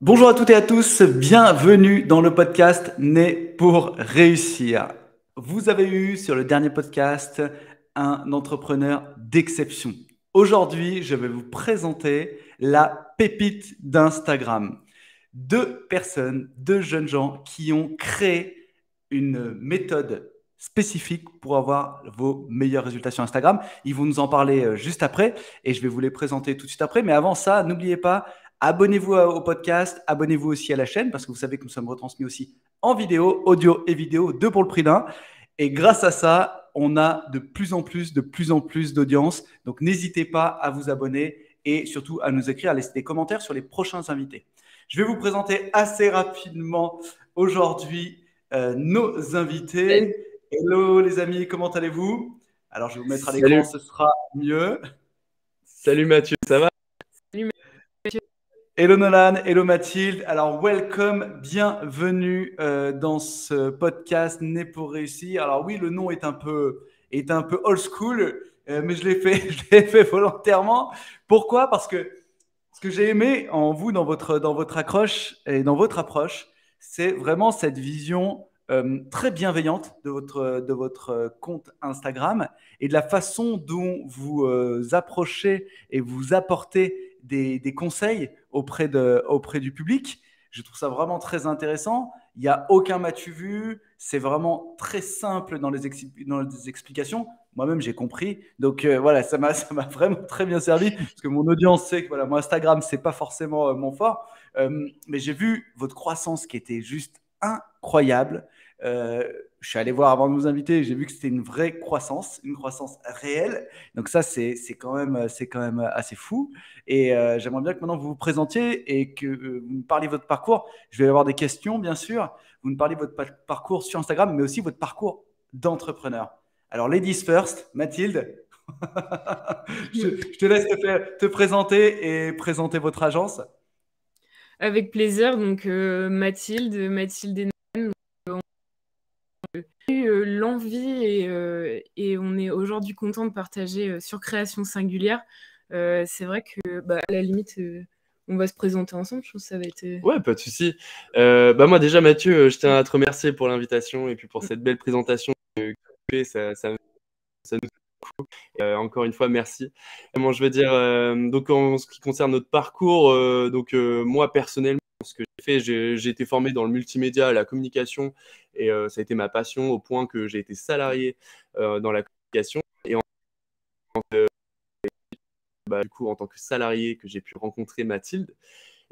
Bonjour à toutes et à tous, bienvenue dans le podcast Né pour réussir. Vous avez eu sur le dernier podcast un entrepreneur d'exception. Aujourd'hui, je vais vous présenter la pépite d'Instagram. Deux personnes, deux jeunes gens qui ont créé une méthode spécifique pour avoir vos meilleurs résultats sur Instagram. Ils vont nous en parler juste après et je vais vous les présenter tout de suite après. Mais avant ça, n'oubliez pas, abonnez-vous au podcast, abonnez-vous aussi à la chaîne parce que vous savez que nous sommes retransmis aussi en vidéo, audio et vidéo, deux pour le prix d'un. Et grâce à ça, on a de plus en plus d'audience. Donc n'hésitez pas à vous abonner et surtout à nous écrire, à laisser des commentaires sur les prochains invités. Je vais vous présenter assez rapidement aujourd'hui nos Salut, invités. Hello les amis, comment allez-vous? Alors je vais vous mettre à l'écran, salut, ce sera mieux. salut Mathieu, ça va? Salut Mathieu. Hello Nolan, hello Mathilde. Alors, welcome, bienvenue dans ce podcast Né pour réussir. Alors oui, le nom est un peu old school, mais je l'ai fait, je l'ai fait volontairement. Pourquoi? Parce que ce que j'ai aimé en vous, dans votre accroche et dans votre approche, c'est vraiment cette vision très bienveillante de votre compte Instagram et de la façon dont vous approchez et vous apportez des conseils auprès du public. Je trouve ça vraiment très intéressant. Il n'y a aucun m'as-tu vu. C'est vraiment très simple dans les explications. Moi-même, j'ai compris. Donc voilà, ça m'a vraiment très bien servi parce que mon audience sait que voilà, moi, Instagram, c'est pas forcément mon fort. Mais j'ai vu votre croissance qui était juste incroyable. Euh, je suis allé voir avant de vous inviter, j'ai vu que c'était une croissance réelle. Donc ça, c'est quand même assez fou. Et j'aimerais bien que maintenant vous vous présentiez et que vous me parliez de votre parcours. Je vais avoir des questions, bien sûr. Vous me parlez de votre parcours sur Instagram, mais aussi votre parcours d'entrepreneur. Alors, ladies first, Mathilde, je te laisse te présenter et présenter votre agence. Avec plaisir, donc Mathilde et Nan, on a eu l'envie et on est aujourd'hui content de partager sur Création Singulière. C'est vrai que à la limite, on va se présenter ensemble, je pense que ça va être... Ouais, pas de souci. Moi déjà Mathieu, je tiens à te remercier pour l'invitation et puis pour cette belle présentation que tu fais, ça nous encore une fois, merci. Comment je veux dire, donc en ce qui concerne notre parcours, moi personnellement, ce que j'ai fait, j'ai été formé dans le multimédia, la communication, et ça a été ma passion au point que j'ai été salarié dans la communication. Et du coup, en tant que salarié, que j'ai pu rencontrer Mathilde.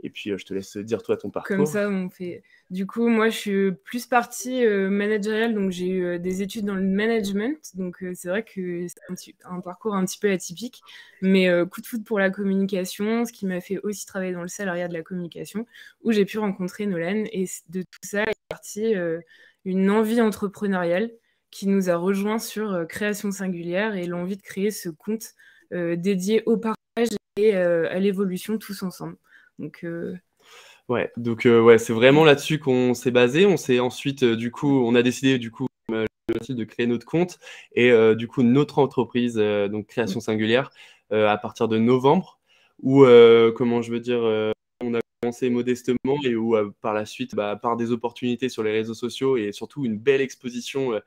Et puis, je te laisse dire toi ton Comme parcours. ça, on fait. Du coup, moi, je suis plus partie managériale, donc j'ai eu des études dans le management. Donc, c'est vrai que c'est un parcours un petit peu atypique, mais coup de foudre pour la communication, ce qui m'a fait aussi travailler dans le salariat de la communication, où j'ai pu rencontrer Nolan. Et de tout ça est partie une envie entrepreneuriale qui nous a rejoints sur Création Singulière et l'envie de créer ce compte dédié au partage et à l'évolution tous ensemble. Donc, Ouais, donc ouais, c'est vraiment là-dessus qu'on s'est basé. On s'est ensuite, du coup, on a décidé du coup de créer notre compte et du coup notre entreprise, donc Création Singulière, à partir de novembre, où comment je veux dire, on a commencé modestement et où par la suite, par des opportunités sur les réseaux sociaux et surtout une belle exposition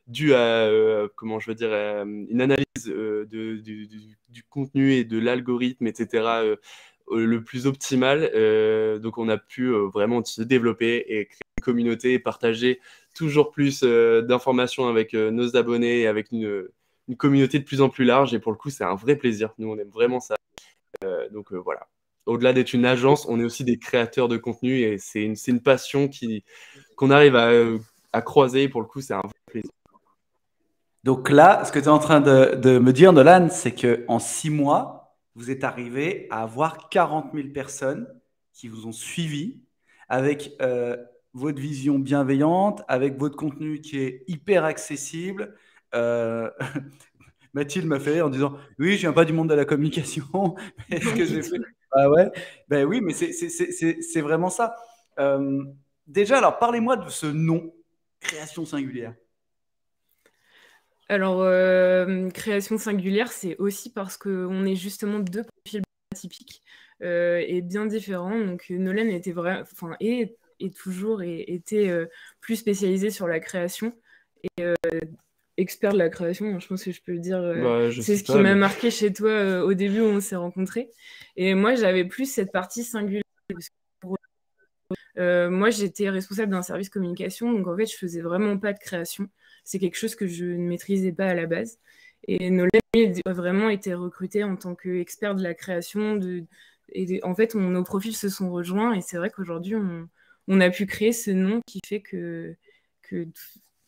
due à comment je veux dire, une analyse du contenu et de l'algorithme, etc. Le plus optimal. Donc, on a pu vraiment se développer et créer une communauté et partager toujours plus d'informations avec nos abonnés et avec une communauté de plus en plus large. Et pour le coup, c'est un vrai plaisir. Nous, on aime vraiment ça. Voilà. Au-delà d'être une agence, on est aussi des créateurs de contenu et c'est une passion qu'on arrive à croiser. Et pour le coup, c'est un vrai plaisir. Donc là, ce que tu es en train de me dire, Nolan, c'est qu'en 6 mois, vous êtes arrivé à avoir 40 000 personnes qui vous ont suivi avec votre vision bienveillante, avec votre contenu qui est hyper accessible. Euh, Mathilde m'a fait rire en disant, oui, je viens pas du monde de la communication, mais ce non que du j'ai fait, tout. ah ouais, ben oui, mais c'est vraiment ça. Euh, Déjà, alors parlez-moi de ce nom, création singulière. Alors, création singulière, c'est aussi parce qu'on est justement deux profils atypiques. est bien différent. Donc Nolan était était plus spécialisé sur la création et expert de la création, je pense que je peux le dire. C'est ce qui m'a marqué chez toi au début où on s'est rencontrés. Et moi, j'avais plus cette partie singulière. Moi, j'étais responsable d'un service communication, donc en fait, je faisais vraiment pas de création. C'est quelque chose que je ne maîtrisais pas à la base. Et Nolan, lui, a vraiment été recruté en tant qu'expert de la création. En fait, nos profils se sont rejoints et c'est vrai qu'aujourd'hui, on a pu créer ce nom qui fait que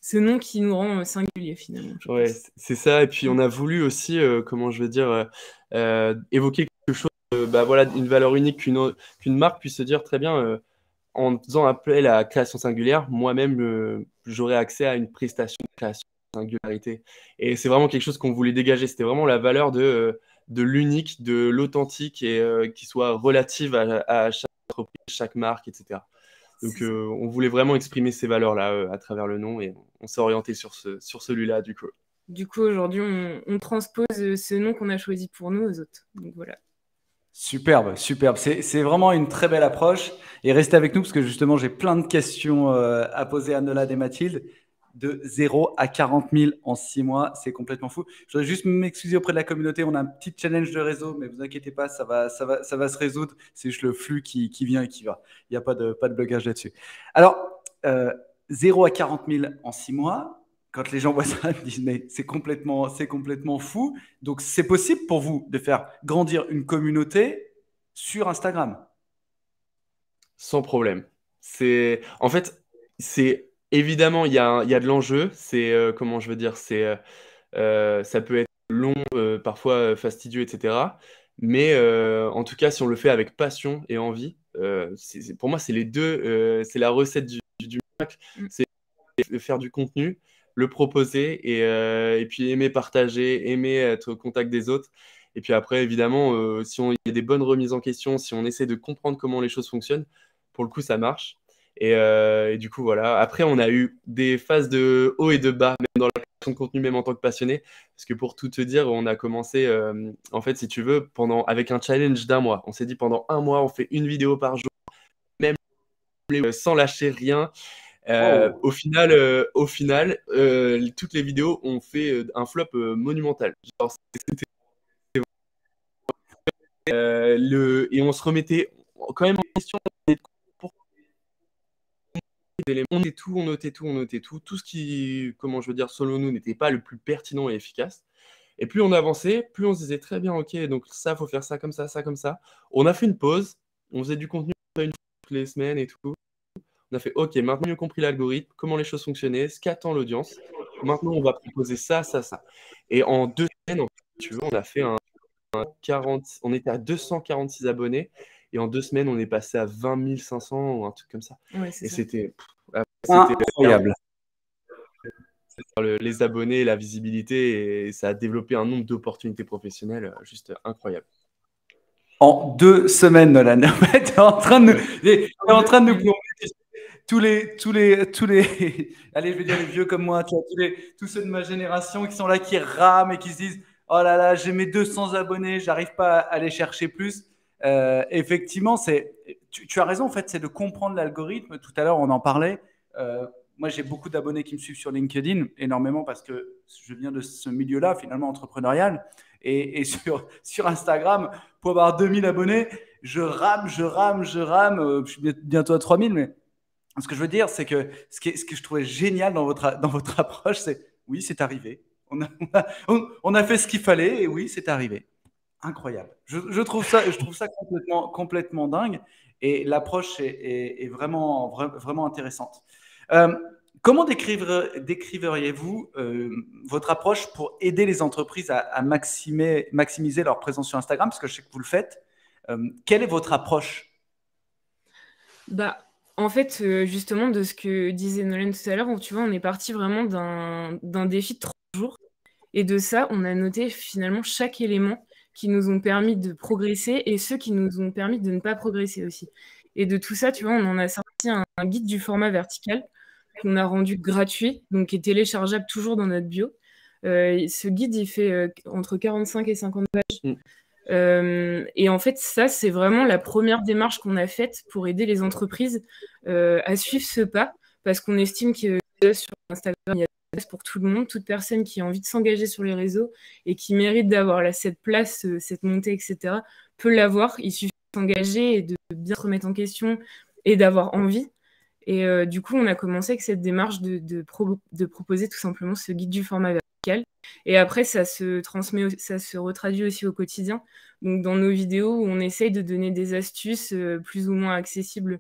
ce nom qui nous rend singulier finalement. Ouais, c'est ça. Et puis on a voulu aussi, évoquer quelque chose, voilà, une valeur unique qu'une marque puisse se dire très bien, en faisant appel à la création singulière, moi-même, j'aurais accès à une prestation de création de singularité. Et c'est vraiment quelque chose qu'on voulait dégager. C'était vraiment la valeur de l'unique, de l'authentique et qui soit relative à chaque entreprise, chaque marque, etc. Donc, on voulait vraiment exprimer ces valeurs-là à travers le nom et on s'est orienté sur celui-là, du coup. Du coup, aujourd'hui, on transpose ce nom qu'on a choisi pour nous aux autres. Donc, voilà. Superbe, superbe. C'est vraiment une très belle approche. Et restez avec nous parce que justement, j'ai plein de questions à poser à Nolan et Mathilde. De 0 à 40 000 en 6 mois, c'est complètement fou. Je voudrais juste m'excuser auprès de la communauté. On a un petit challenge de réseau, mais vous inquiétez pas, ça va se résoudre. C'est juste le flux qui vient et qui va. Il n'y a pas de blocage là-dessus. Alors, 0 à 40 000 en 6 mois, quand les gens voient ça, ils disent mais c'est complètement fou. Donc, c'est possible pour vous de faire grandir une communauté sur Instagram? Sans problème. En fait, c'est évidemment, il y a de l'enjeu. Comment je veux dire, ça peut être long, parfois fastidieux, etc. Mais en tout cas, si on le fait avec passion et envie, pour moi, c'est les deux. C'est la recette du miracle. C'est faire du contenu, le proposer et puis aimer partager, aimer être au contact des autres. Et puis après, évidemment, si il y a des bonnes remises en question, si on essaie de comprendre comment les choses fonctionnent, pour le coup, ça marche. Et du coup, voilà. Après, on a eu des phases de haut et de bas, même dans la création de contenu, même en tant que passionné. Parce que pour tout te dire, on a commencé, en fait, si tu veux, avec un challenge d'1 mois. On s'est dit pendant 1 mois, on fait une vidéo par jour, même sans lâcher rien. Au final, toutes les vidéos ont fait un flop monumental. Genre, et on se remettait quand même en question. On notait tout. Tout ce qui, comment je veux dire, selon nous, n'était pas le plus pertinent et efficace. Et plus on avançait, plus on se disait très bien, ok, donc ça, faut faire ça comme ça comme ça. On a fait une pause, on faisait du contenu une fois toutes les semaines et tout. On a fait, ok, maintenant mieux compris l'algorithme, comment les choses fonctionnaient, ce qu'attend l'audience. Maintenant, on va proposer ça. Et en 2 semaines, en fait, tu veux, on a fait on était à 246 abonnés. Et en 2 semaines, on est passé à 20 500 ou un truc comme ça. Ouais, et ça. C'était incroyable. Les abonnés, la visibilité, et ça a développé un nombre d'opportunités professionnelles juste incroyable. En 2 semaines, Nolan. En fait, t'es en train de nous plomber tous les allez, je vais dire les vieux comme moi, tu vois, tous ceux de ma génération qui sont là, qui rament et qui se disent oh là là, j'ai mes 200 abonnés, j'arrive pas à aller chercher plus. Effectivement, tu as raison, en fait, c'est de comprendre l'algorithme. Tout à l'heure, on en parlait. Moi, j'ai beaucoup d'abonnés qui me suivent sur LinkedIn, énormément parce que je viens de ce milieu-là, finalement, entrepreneurial. Et sur Instagram, pour avoir 2000 abonnés, je rame. Je suis bientôt à 3000, mais ce que je veux dire, c'est que ce que je trouvais génial dans votre approche, c'est oui, c'est arrivé. On a fait ce qu'il fallait et oui, c'est arrivé. Incroyable. Je trouve ça complètement dingue et l'approche est vraiment intéressante. Comment décriveriez-vous votre approche pour aider les entreprises à maximiser leur présence sur Instagram? Parce que je sais que vous le faites. Quelle est votre approche? En fait, justement, de ce que disait Nolan tout à l'heure, tu vois, on est parti vraiment d'un défi de 30 jours. Et de ça, on a noté finalement chaque élément qui nous ont permis de progresser et ceux qui nous ont permis de ne pas progresser aussi. Et de tout ça, tu vois, on en a sorti un guide du format vertical qu'on a rendu gratuit, donc qui est téléchargeable toujours dans notre bio. Ce guide, il fait entre 45 et 50 pages. Et en fait, ça, c'est vraiment la première démarche qu'on a faite pour aider les entreprises à suivre ce pas, parce qu'on estime que sur Instagram, il y a de la place pour tout le monde, toute personne qui a envie de s'engager sur les réseaux et qui mérite d'avoir cette place, cette montée, etc., peut l'avoir. Il suffit de s'engager et de bien se remettre en question et d'avoir envie. Et du coup, on a commencé avec cette démarche de proposer tout simplement ce guide du format vertical. Et après, ça se retraduit aussi au quotidien. Donc, dans nos vidéos, où on essaye de donner des astuces plus ou moins accessibles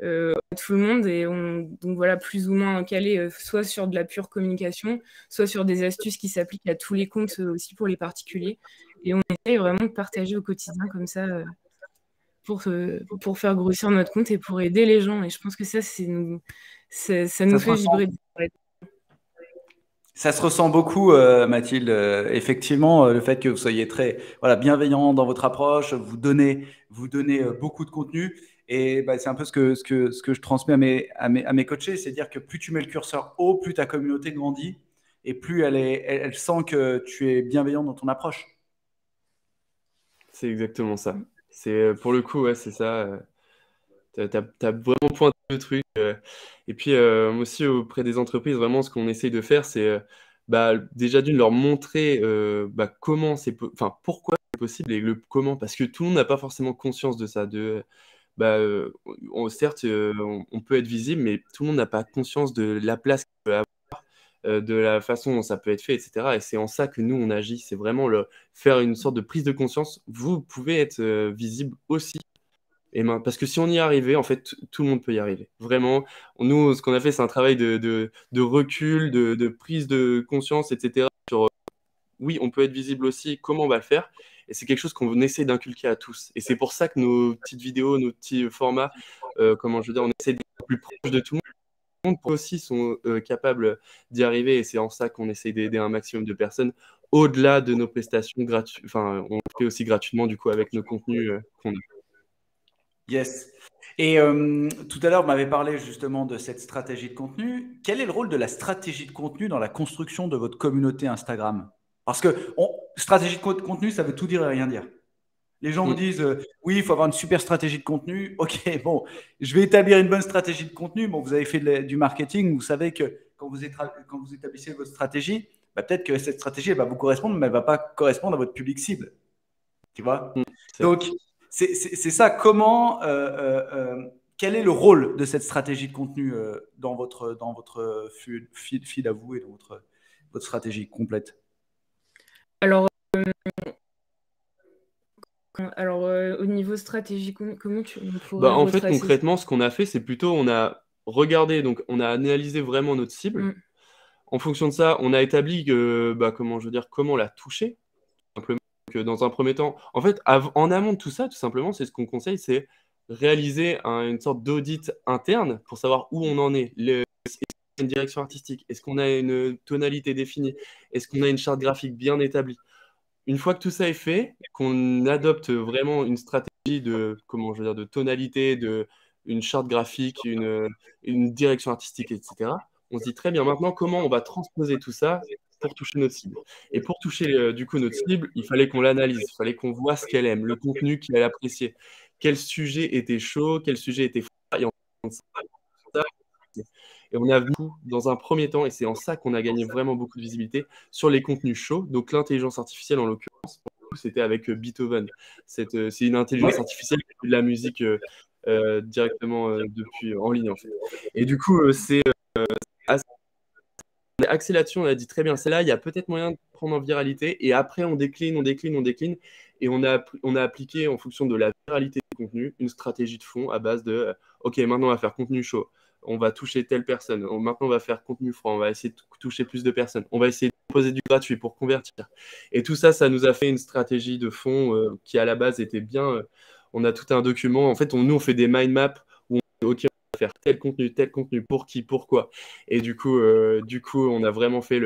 à tout le monde. Et donc voilà, plus ou moins calé, soit sur de la pure communication, soit sur des astuces qui s'appliquent à tous les comptes aussi pour les particuliers. Et on essaye vraiment de partager au quotidien comme ça pour faire grossir notre compte et pour aider les gens. Et je pense que ça nous fait vibrer. Ça se ressent beaucoup, Mathilde. Effectivement, le fait que vous soyez très bienveillant dans votre approche, vous donnez beaucoup de contenu. Et c'est un peu ce que je transmets à mes coachés, c'est-à-dire que plus tu mets le curseur haut, plus ta communauté grandit et plus elle sent que tu es bienveillant dans ton approche. C'est exactement ça. C'est pour le coup, ouais, c'est ça. T'as vraiment pointé le truc. Et puis, moi aussi, auprès des entreprises, vraiment, ce qu'on essaye de faire, c'est déjà d'une leur montrer comment pourquoi c'est possible et le comment. Parce que tout le monde n'a pas forcément conscience de ça. Certes, on peut être visible, mais tout le monde n'a pas conscience de la place qu'il peut avoir, de la façon dont ça peut être fait, etc. Et c'est en ça que nous, on agit. C'est vraiment faire une sorte de prise de conscience. Vous pouvez être visible aussi. Parce que si on y arrivait, en fait, tout le monde peut y arriver. Vraiment, nous, ce qu'on a fait, c'est un travail de recul, de prise de conscience, etc. Sur, oui, on peut être visible aussi, comment on va le faire? Et c'est quelque chose qu'on essaie d'inculquer à tous. Et c'est pour ça que nos petites vidéos, nos petits formats, on essaie d'être plus proche de tout le monde pour aussi sont capables d'y arriver. Et c'est en ça qu'on essaie d'aider un maximum de personnes au-delà de nos prestations gratuites. Enfin, on le fait aussi gratuitement, du coup, avec nos contenus qu'on a. Yes. Et tout à l'heure, vous m'avez parlé justement de cette stratégie de contenu. Quel est le rôle de la stratégie de contenu dans la construction de votre communauté Instagram? Parce que stratégie de contenu, ça veut tout dire et rien dire. Les gens vous disent oui, il faut avoir une super stratégie de contenu. Ok, bon, je vais établir une bonne stratégie de contenu. Bon, vous avez fait du marketing, vous savez que quand vous établissez votre stratégie, peut-être que cette stratégie elle va vous correspondre, mais elle ne va pas correspondre à votre public cible. Tu vois? Donc, c'est ça. Quel est le rôle de cette stratégie de contenu dans votre feed à vous et dans votre stratégie complète? Alors, au niveau stratégique, comment on pourrait En fait, retracer concrètement, ce qu'on a fait, c'est plutôt, on a regardé, donc on a analysé vraiment notre cible. En fonction de ça, on a établi comment la toucher, simplement. Donc, dans un premier temps, en fait, en amont de tout ça, tout simplement, c'est ce qu'on conseille, c'est réaliser une sorte d'audit interne pour savoir où on en est. Est-ce qu'on a une direction artistique? Est-ce qu'on a une tonalité définie? Est-ce qu'on a une charte graphique bien établie? Une fois que tout ça est fait, qu'on adopte vraiment une stratégie de tonalité, une charte graphique, une direction artistique, etc., on se dit très bien maintenant comment on va transposer tout ça pour toucher notre cible. Et pour toucher du coup notre cible, il fallait qu'on l'analyse, il fallait qu'on voit ce qu'elle aime, le contenu qu'elle appréciait, quel sujet était chaud, quel sujet était froid, et on a vu dans un premier temps, et c'est en ça qu'on a gagné vraiment beaucoup de visibilité, sur les contenus chauds. Donc l'intelligence artificielle, en l'occurrence, c'était avec Beethoven. C'est une intelligence artificielle qui fait de la musique directement depuis en ligne, en fait. Et du coup, on est axé là-dessus, on a dit très bien, c'est là, il y a peut-être moyen de prendre en viralité, et après on décline, et on a appliqué en fonction de la viralité du contenu une stratégie de fond à base de ok, maintenant on va faire contenu chaud, on va toucher telle personne, maintenant on va faire contenu froid, on va essayer de toucher plus de personnes, on va essayer de proposer du gratuit pour convertir. Et tout ça, ça nous a fait une stratégie de fond qui à la base était bien, on a tout un document, en fait nous on fait des mind maps où on dit ok, faire tel contenu, pour qui, pourquoi. Et du coup, on a vraiment fait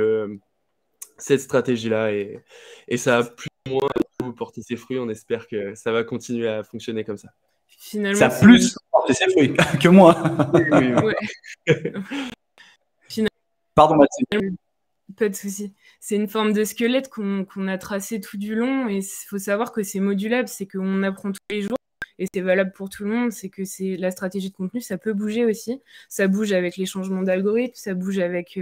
cette stratégie-là et ça a plus ou moins porté ses fruits. On espère que ça va continuer à fonctionner comme ça. Finalement, ça a plus porté ses fruits que moi. Oui. Ouais. Pardon, Mathilde. Pas de souci. C'est une forme de squelette qu'on a tracé tout du long et il faut savoir que c'est modulable, c'est qu'on apprend tous les jours et c'est valable pour tout le monde, c'est que c'est la stratégie de contenu, ça peut bouger aussi. Ça bouge avec les changements d'algorithme, ça bouge avec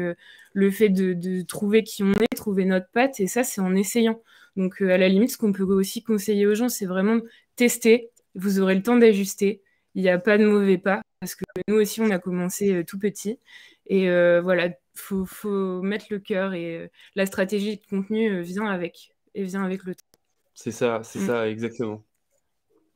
le fait de trouver qui on est, trouver notre patte et ça, c'est en essayant. Donc à la limite, ce qu'on peut aussi conseiller aux gens, c'est vraiment tester. Vous aurez le temps d'ajuster. Il n'y a pas de mauvais pas parce que nous aussi, on a commencé tout petit. Et voilà, faut mettre le cœur et la stratégie de contenu vient avec le temps. C'est ça, exactement.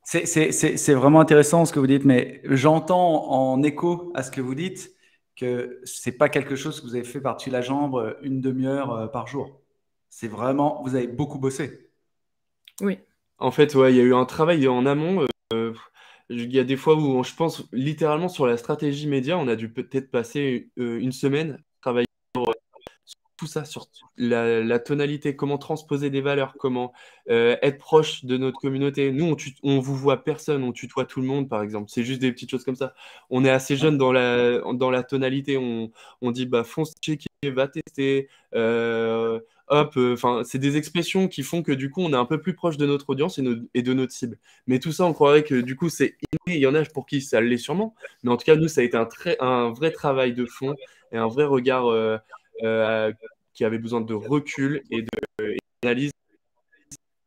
C'est vraiment intéressant ce que vous dites, mais j'entends en écho à ce que vous dites que c'est pas quelque chose que vous avez fait par-dessus la jambe une demi-heure par jour. C'est vraiment, vous avez beaucoup bossé. Oui. En fait, ouais, il y a eu un travail en amont. Il y a des fois où je pense littéralement sur la stratégie média, on a dû peut-être passer une semaine à travailler sur tout ça, sur la tonalité, comment transposer des valeurs, comment être proche de notre communauté. Nous, on vous voit personne, on tutoie tout le monde, par exemple. C'est juste des petites choses comme ça. On est assez jeune dans la tonalité. On dit, bah, fonce checker, va tester. Hop, enfin, c'est des expressions qui font que du coup, on est un peu plus proche de notre audience et de notre cible. Mais tout ça, on croirait que du coup, c'est inné. Il y en a pour qui ça l'est sûrement. Mais en tout cas, nous, ça a été un vrai travail de fond et un vrai regard qui avait besoin de recul et d'analyse,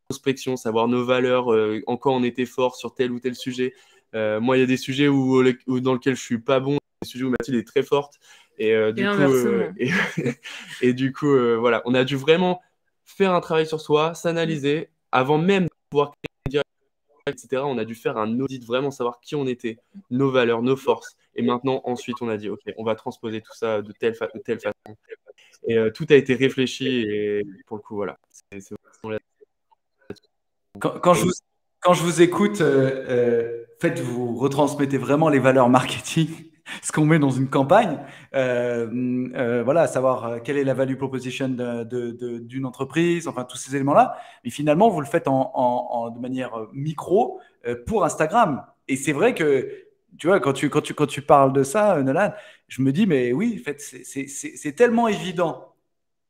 prospection, savoir nos valeurs, en quoi on était fort sur tel ou tel sujet. Moi, il y a des sujets dans lesquels je suis pas bon, des sujets où Mathilde est très forte. Et du coup, voilà, on a dû vraiment faire un travail sur soi, s'analyser, avant même de pouvoir créer une direction, etc. On a dû faire un audit, vraiment savoir qui on était, nos valeurs, nos forces. Et maintenant, ensuite, on a dit, OK, on va transposer tout ça de telle façon. Et tout a été réfléchi et pour le coup, voilà. C'est vraiment Quand je vous écoute, faites, vous retransmettez vraiment les valeurs marketing, ce qu'on met dans une campagne. Voilà, savoir quelle est la value proposition d'une entreprise, enfin tous ces éléments-là. Mais finalement, vous le faites de manière micro pour Instagram. Et c'est vrai que, tu vois, quand tu parles de ça, Nolan, je me dis, mais oui, en fait, c'est tellement évident.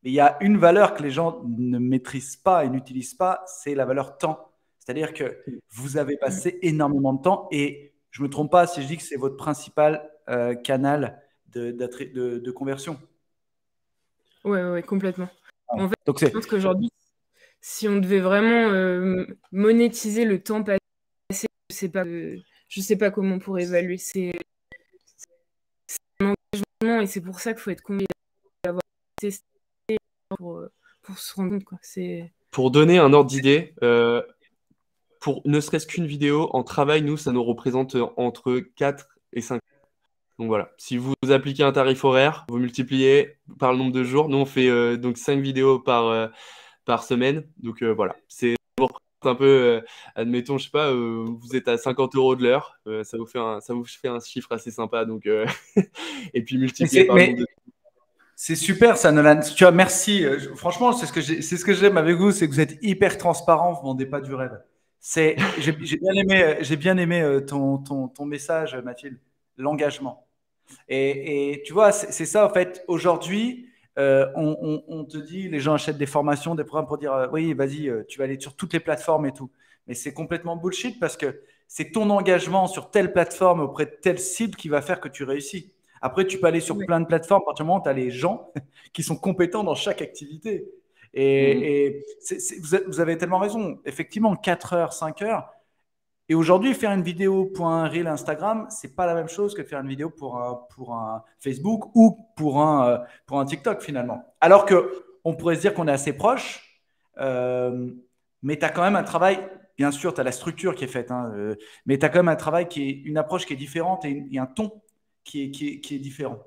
Mais il y a une valeur que les gens ne maîtrisent pas et n'utilisent pas, c'est la valeur temps. C'est-à-dire que vous avez passé énormément de temps et je ne me trompe pas si je dis que c'est votre principal canal de conversion. Ouais, complètement. En fait, Donc je pense qu'aujourd'hui, si on devait vraiment monétiser le temps passé, je sais pas comment on pourrait évaluer. C'est un engagement et c'est pour ça qu'il faut être convaincu d'avoir testé pour se rendre compte, quoi. Pour donner un ordre d'idée, pour ne serait-ce qu'une vidéo, en travail, nous, ça nous représente entre 4 et 5. Donc voilà, si vous appliquez un tarif horaire, vous multipliez par le nombre de jours. Nous, on fait donc 5 vidéos par semaine. Donc voilà, c'est un peu, admettons, je sais pas, vous êtes à 50 € de l'heure, ça vous fait un chiffre assez sympa. Donc, et puis multiplié par le nombre de... C'est super ça, Nolan. Tu vois, merci. Franchement, c'est ce que j'aime avec vous, c'est que vous êtes hyper transparent, vous vendez pas du rêve. J'ai bien aimé ton message, Mathilde, l'engagement. Et tu vois, c'est ça en fait. Aujourd'hui, on te dit, les gens achètent des formations, des programmes pour dire, oui, vas-y, tu vas aller sur toutes les plateformes et tout. Mais c'est complètement bullshit parce que c'est ton engagement sur telle plateforme auprès de telle cible qui va faire que tu réussis. Après, tu peux aller sur plein de plateformes. À partir du moment où tu as les gens qui sont compétents dans chaque activité. Et vous avez tellement raison. Effectivement, 4 heures, 5 heures. Et aujourd'hui, faire une vidéo pour un reel Instagram, c'est pas la même chose que de faire une vidéo pour un Facebook ou pour un TikTok finalement. Alors que on pourrait se dire qu'on est assez proche, mais tu as quand même un travail. Bien sûr, tu as la structure qui est faite, hein, mais tu as quand même un travail qui est une approche qui est différente et un ton qui est différent.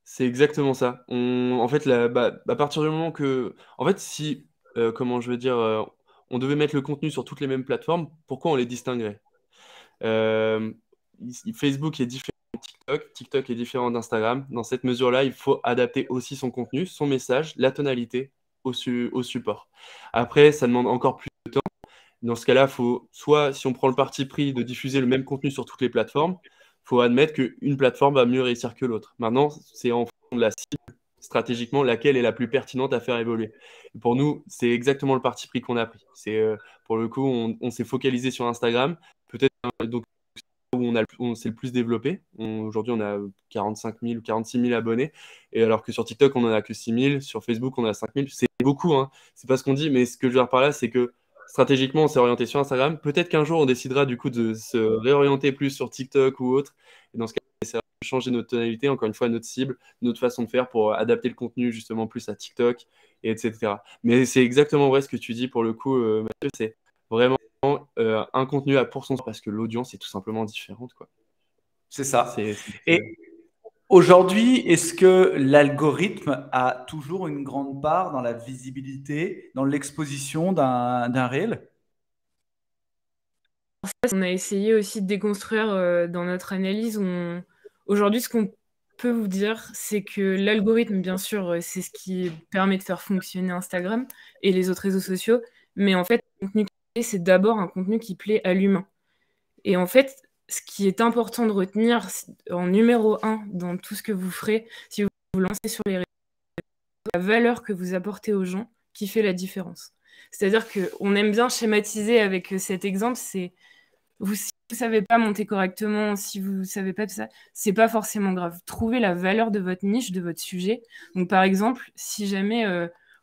C'est exactement ça. En fait, à partir du moment que, en fait, si, comment je veux dire, on devait mettre le contenu sur toutes les mêmes plateformes, pourquoi on les distinguerait? Euh, Facebook est différent de TikTok, TikTok est différent d'Instagram. Dans cette mesure-là, il faut adapter aussi son contenu, son message, la tonalité au support. Après, ça demande encore plus de temps. Dans ce cas-là, faut soit, si on prend le parti pris de diffuser le même contenu sur toutes les plateformes, faut admettre qu'une plateforme va mieux réussir que l'autre. Maintenant, c'est en fonction de la cible stratégiquement laquelle est la plus pertinente à faire évoluer. Et pour nous, c'est exactement le parti pris qu'on a pris. Pour le coup, on s'est focalisé sur Instagram, peut-être donc où on s'est le plus développé. Aujourd'hui, on a 45 000 ou 46 000 abonnés, et alors que sur TikTok, on en a que 6 000, sur Facebook, on en a 5 000. C'est beaucoup, hein. C'est pas ce qu'on dit, mais ce que je veux dire par là, c'est que stratégiquement, on s'est orienté sur Instagram. Peut-être qu'un jour, on décidera du coup de se réorienter plus sur TikTok ou autre. Et dans ce cas, on essaiera de changer notre tonalité, encore une fois, notre cible, notre façon de faire pour adapter le contenu justement plus à TikTok, et etc. Mais c'est exactement vrai ce que tu dis pour le coup, Mathieu. C'est vraiment un contenu à pour son parce que l'audience est tout simplement différente, quoi. C'est ça. C'est Et aujourd'hui, est-ce que l'algorithme a toujours une grande part dans la visibilité, dans l'exposition d'un réel? On a essayé aussi de déconstruire dans notre analyse. Aujourd'hui, ce qu'on peut vous dire, c'est que l'algorithme, bien sûr, c'est ce qui permet de faire fonctionner Instagram et les autres réseaux sociaux. Mais en fait, le contenu clé, c'est d'abord un contenu qui plaît à l'humain. Et en fait, ce qui est important de retenir en numéro 1 dans tout ce que vous ferez, si vous vous lancez sur les réseaux, la valeur que vous apportez aux gens qui fait la différence. C'est-à-dire qu'on aime bien schématiser avec cet exemple, c'est si vous savez pas monter correctement, si vous savez pas tout ça, c'est pas forcément grave. Trouvez la valeur de votre niche, de votre sujet. Donc par exemple, si jamais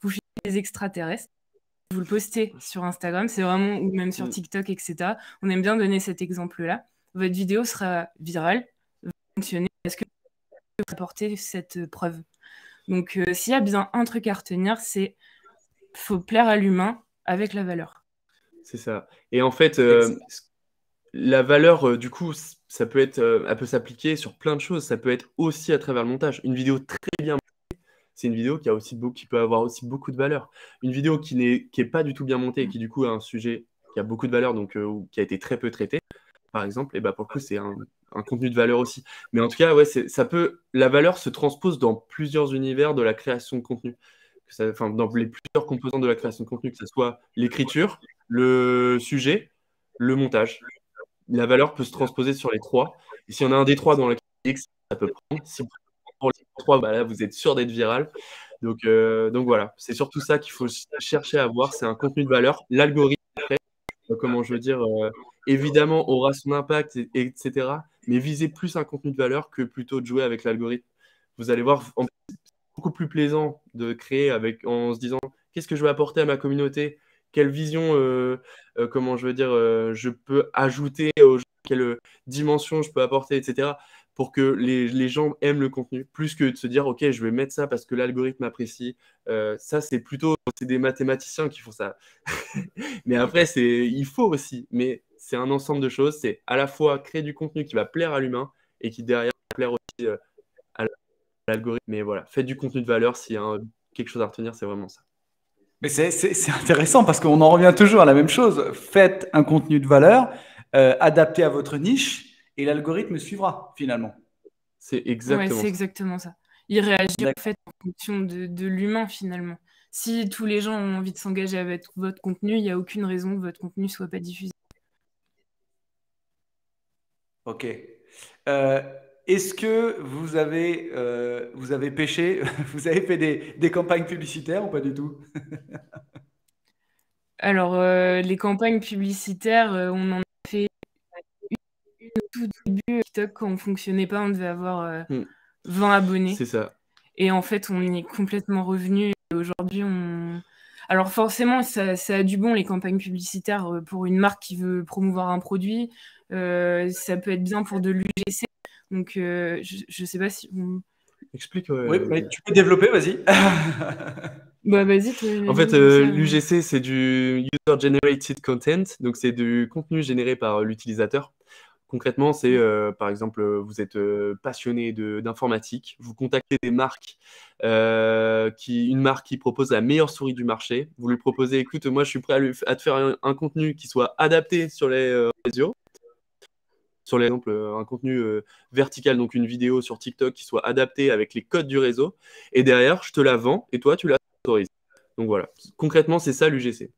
vous filmez des extraterrestres, vous le postez sur Instagram, c'est vraiment, ou même sur TikTok, etc. On aime bien donner cet exemple-là. Votre vidéo sera virale, va fonctionner parce que vous apportez cette preuve. Donc s'il y a bien un truc à retenir, c'est faut plaire à l'humain avec la valeur. C'est ça. Et en fait, la valeur, du coup, ça peut être, elle peut s'appliquer sur plein de choses. Ça peut être aussi à travers le montage. Une vidéo très bien montée, c'est une vidéo qui peut avoir aussi beaucoup de valeur. Une vidéo qui est pas du tout bien montée et qui du coup a un sujet qui a beaucoup de valeur, donc qui a été très peu traité, par exemple, et bah pour le coup c'est un contenu de valeur aussi. Mais en tout cas, ouais, la valeur se transpose dans plusieurs univers de la création de contenu. Enfin, dans les plusieurs composants de la création de contenu, que ce soit l'écriture, le sujet, le montage. La valeur peut se transposer sur les trois. Et si on a un des trois dans lequel ça peut prendre, si vous prenez les trois, bah là, vous êtes sûr d'être viral. Donc voilà, c'est surtout ça qu'il faut chercher à voir. C'est un contenu de valeur. L'algorithme, après, comment je veux dire, évidemment, aura son impact, etc. Mais visez plus un contenu de valeur que plutôt de jouer avec l'algorithme. Vous allez voir, beaucoup plus plaisant de créer en se disant qu'est-ce que je vais apporter à ma communauté, quelle vision, comment je veux dire, je peux ajouter aux gens, quelle dimension je peux apporter, etc. pour que les gens aiment le contenu, plus que de se dire ok, je vais mettre ça parce que l'algorithme apprécie. Ça, c'est des mathématiciens qui font ça. Mais après, il faut aussi, mais c'est un ensemble de choses. C'est à la fois créer du contenu qui va plaire à l'humain et qui derrière va plaire aussi à l'algorithme. Mais voilà, faites du contenu de valeur. S'il y a quelque chose à retenir, c'est vraiment ça. Mais c'est intéressant parce qu'on en revient toujours à la même chose. Faites un contenu de valeur adapté à votre niche et l'algorithme suivra finalement. C'est exactement c'est exactement ça. Il réagit en fait en fonction de l'humain finalement. Si tous les gens ont envie de s'engager avec votre contenu, il n'y a aucune raison que votre contenu ne soit pas diffusé. Ok. Est-ce que vous avez pêché, vous avez fait des campagnes publicitaires ou pas du tout? Alors, les campagnes publicitaires, on en a fait une au tout début. TikTok, quand on ne fonctionnait pas, on devait avoir 20 abonnés. C'est ça. Et en fait, on y est complètement revenu. Aujourd'hui, alors forcément, ça a du bon, les campagnes publicitaires, pour une marque qui veut promouvoir un produit. Ça peut être bien pour de l'UGC. Donc, je ne sais pas si... Explique. Oui, tu peux développer, vas-y. Bah, vas-y, toi. En fait, l'UGC, c'est du User Generated Content. Donc, c'est du contenu généré par l'utilisateur. Concrètement, c'est par exemple, vous êtes passionné d'informatique, vous contactez des marques, une marque qui propose la meilleure souris du marché. Vous lui proposez, écoute, moi je suis prêt à te faire un contenu qui soit adapté sur les réseaux. Sur l'exemple, un contenu vertical, donc une vidéo sur TikTok qui soit adaptée avec les codes du réseau. Et derrière, je te la vends et toi, tu la autorises. Donc voilà, concrètement, c'est ça l'UGC.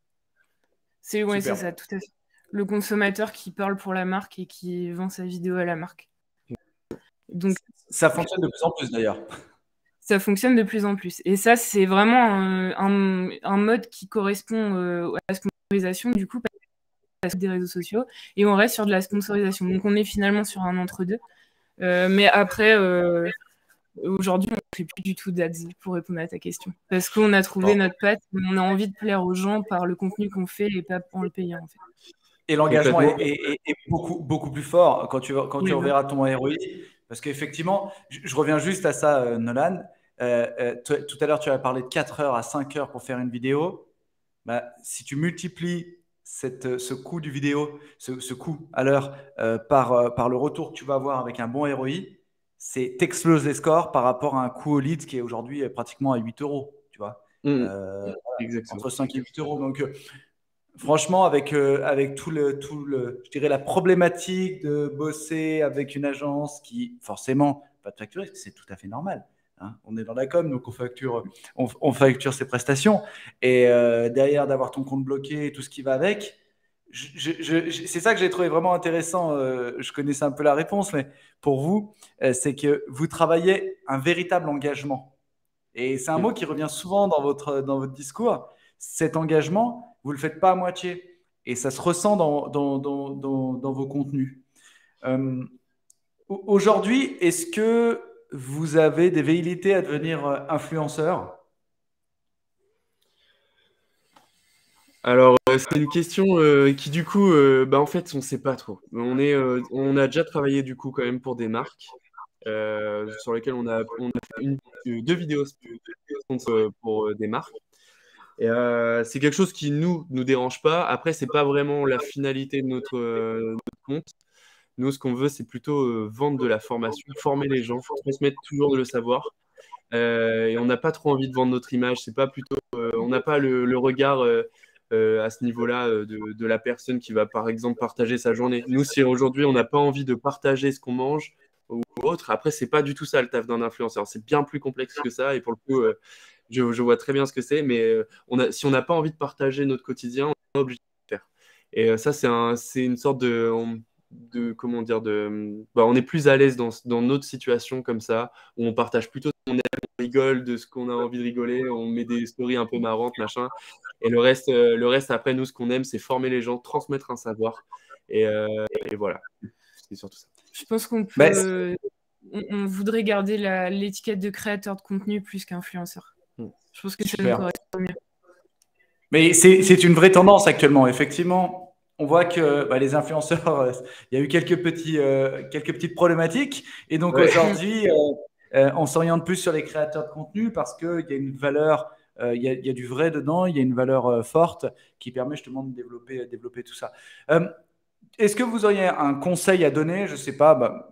C'est ça, tout à fait. Le consommateur qui parle pour la marque et qui vend sa vidéo à la marque. Donc, ça fonctionne de plus en plus d'ailleurs. ça fonctionne de plus en plus. Et ça, c'est vraiment un mode qui correspond à la sponsorisation, du coup, parce que des réseaux sociaux, et on reste sur de la sponsorisation. Donc, on est finalement sur un entre-deux. Mais après, aujourd'hui, on ne fait plus du tout d'ads, pour répondre à ta question. Parce qu'on a trouvé notre patte, on a envie de plaire aux gens par le contenu qu'on fait et pas en le payant, en fait. Et l'engagement est beaucoup plus fort quand tu Oui, reverras ton ROI. Parce qu'effectivement, je reviens juste à ça, Nolan. Tout à l'heure, tu as parlé de 4 heures à 5 heures pour faire une vidéo. Bah, si tu multiplies ce coût du vidéo, ce coût à l'heure par le retour que tu vas avoir avec un bon ROI, t'exploses les scores par rapport à un coût au lead qui est aujourd'hui pratiquement à 8 euros. Tu vois, voilà, Exactement. entre 5 et 8 euros. Donc, franchement, avec je dirais la problématique de bosser avec une agence qui, forcément, va te facturer, c'est tout à fait normal. Hein. On est dans la com, donc on facture ses prestations. Et derrière, d'avoir ton compte bloqué et tout ce qui va avec, c'est ça que j'ai trouvé vraiment intéressant. Je connaissais un peu la réponse, mais pour vous, c'est que vous travaillez un véritable engagement. Et c'est un mot qui revient souvent dans votre discours. Cet engagement, vous ne le faites pas à moitié. Et ça se ressent dans vos contenus. Aujourd'hui, est-ce que vous avez des velléités à devenir influenceur? Alors, c'est une question qui, du coup, en fait, on ne sait pas trop. On a déjà travaillé, du coup, quand même pour des marques sur lesquelles on a fait deux vidéos pour des marques. Et c'est quelque chose qui nous dérange pas. Après, c'est pas vraiment la finalité de notre compte. Nous, ce qu'on veut, c'est plutôt vendre de la formation, former les gens, transmettre toujours le savoir. Et on n'a pas trop envie de vendre notre image. C'est pas plutôt, on n'a pas le regard à ce niveau-là de la personne qui va, par exemple, partager sa journée. Nous, si aujourd'hui, on n'a pas envie de partager ce qu'on mange ou autre, après, c'est pas du tout ça le taf d'un influenceur. C'est bien plus complexe que ça. Et pour le coup, je vois très bien ce que c'est. Mais si on n'a pas envie de partager notre quotidien, on n'est pas obligé de le faire. Et ça, c'est une sorte de comment dire, on est plus à l'aise dans notre situation comme ça, où on partage plutôt ce qu'on aime, on rigole de ce qu'on a envie de rigoler, on met des stories un peu marrantes, machin. Et le reste après, nous, ce qu'on aime, c'est former les gens, transmettre un savoir. Et voilà, c'est surtout ça. Je pense qu'on Ben, peut. On voudrait garder l'étiquette de créateur de contenu plus qu'influenceur. Je pense que ça nous super. correspond mieux. Mais c'est une vraie tendance actuellement. Effectivement, on voit que les influenceurs, il y a eu quelques petites problématiques. Et donc Ouais. aujourd'hui, on s'oriente plus sur les créateurs de contenu parce qu'il y a une valeur, il y a du vrai dedans, il y a une valeur forte qui permet justement de développer tout ça. Est-ce que vous auriez un conseil à donner? Je ne sais pas,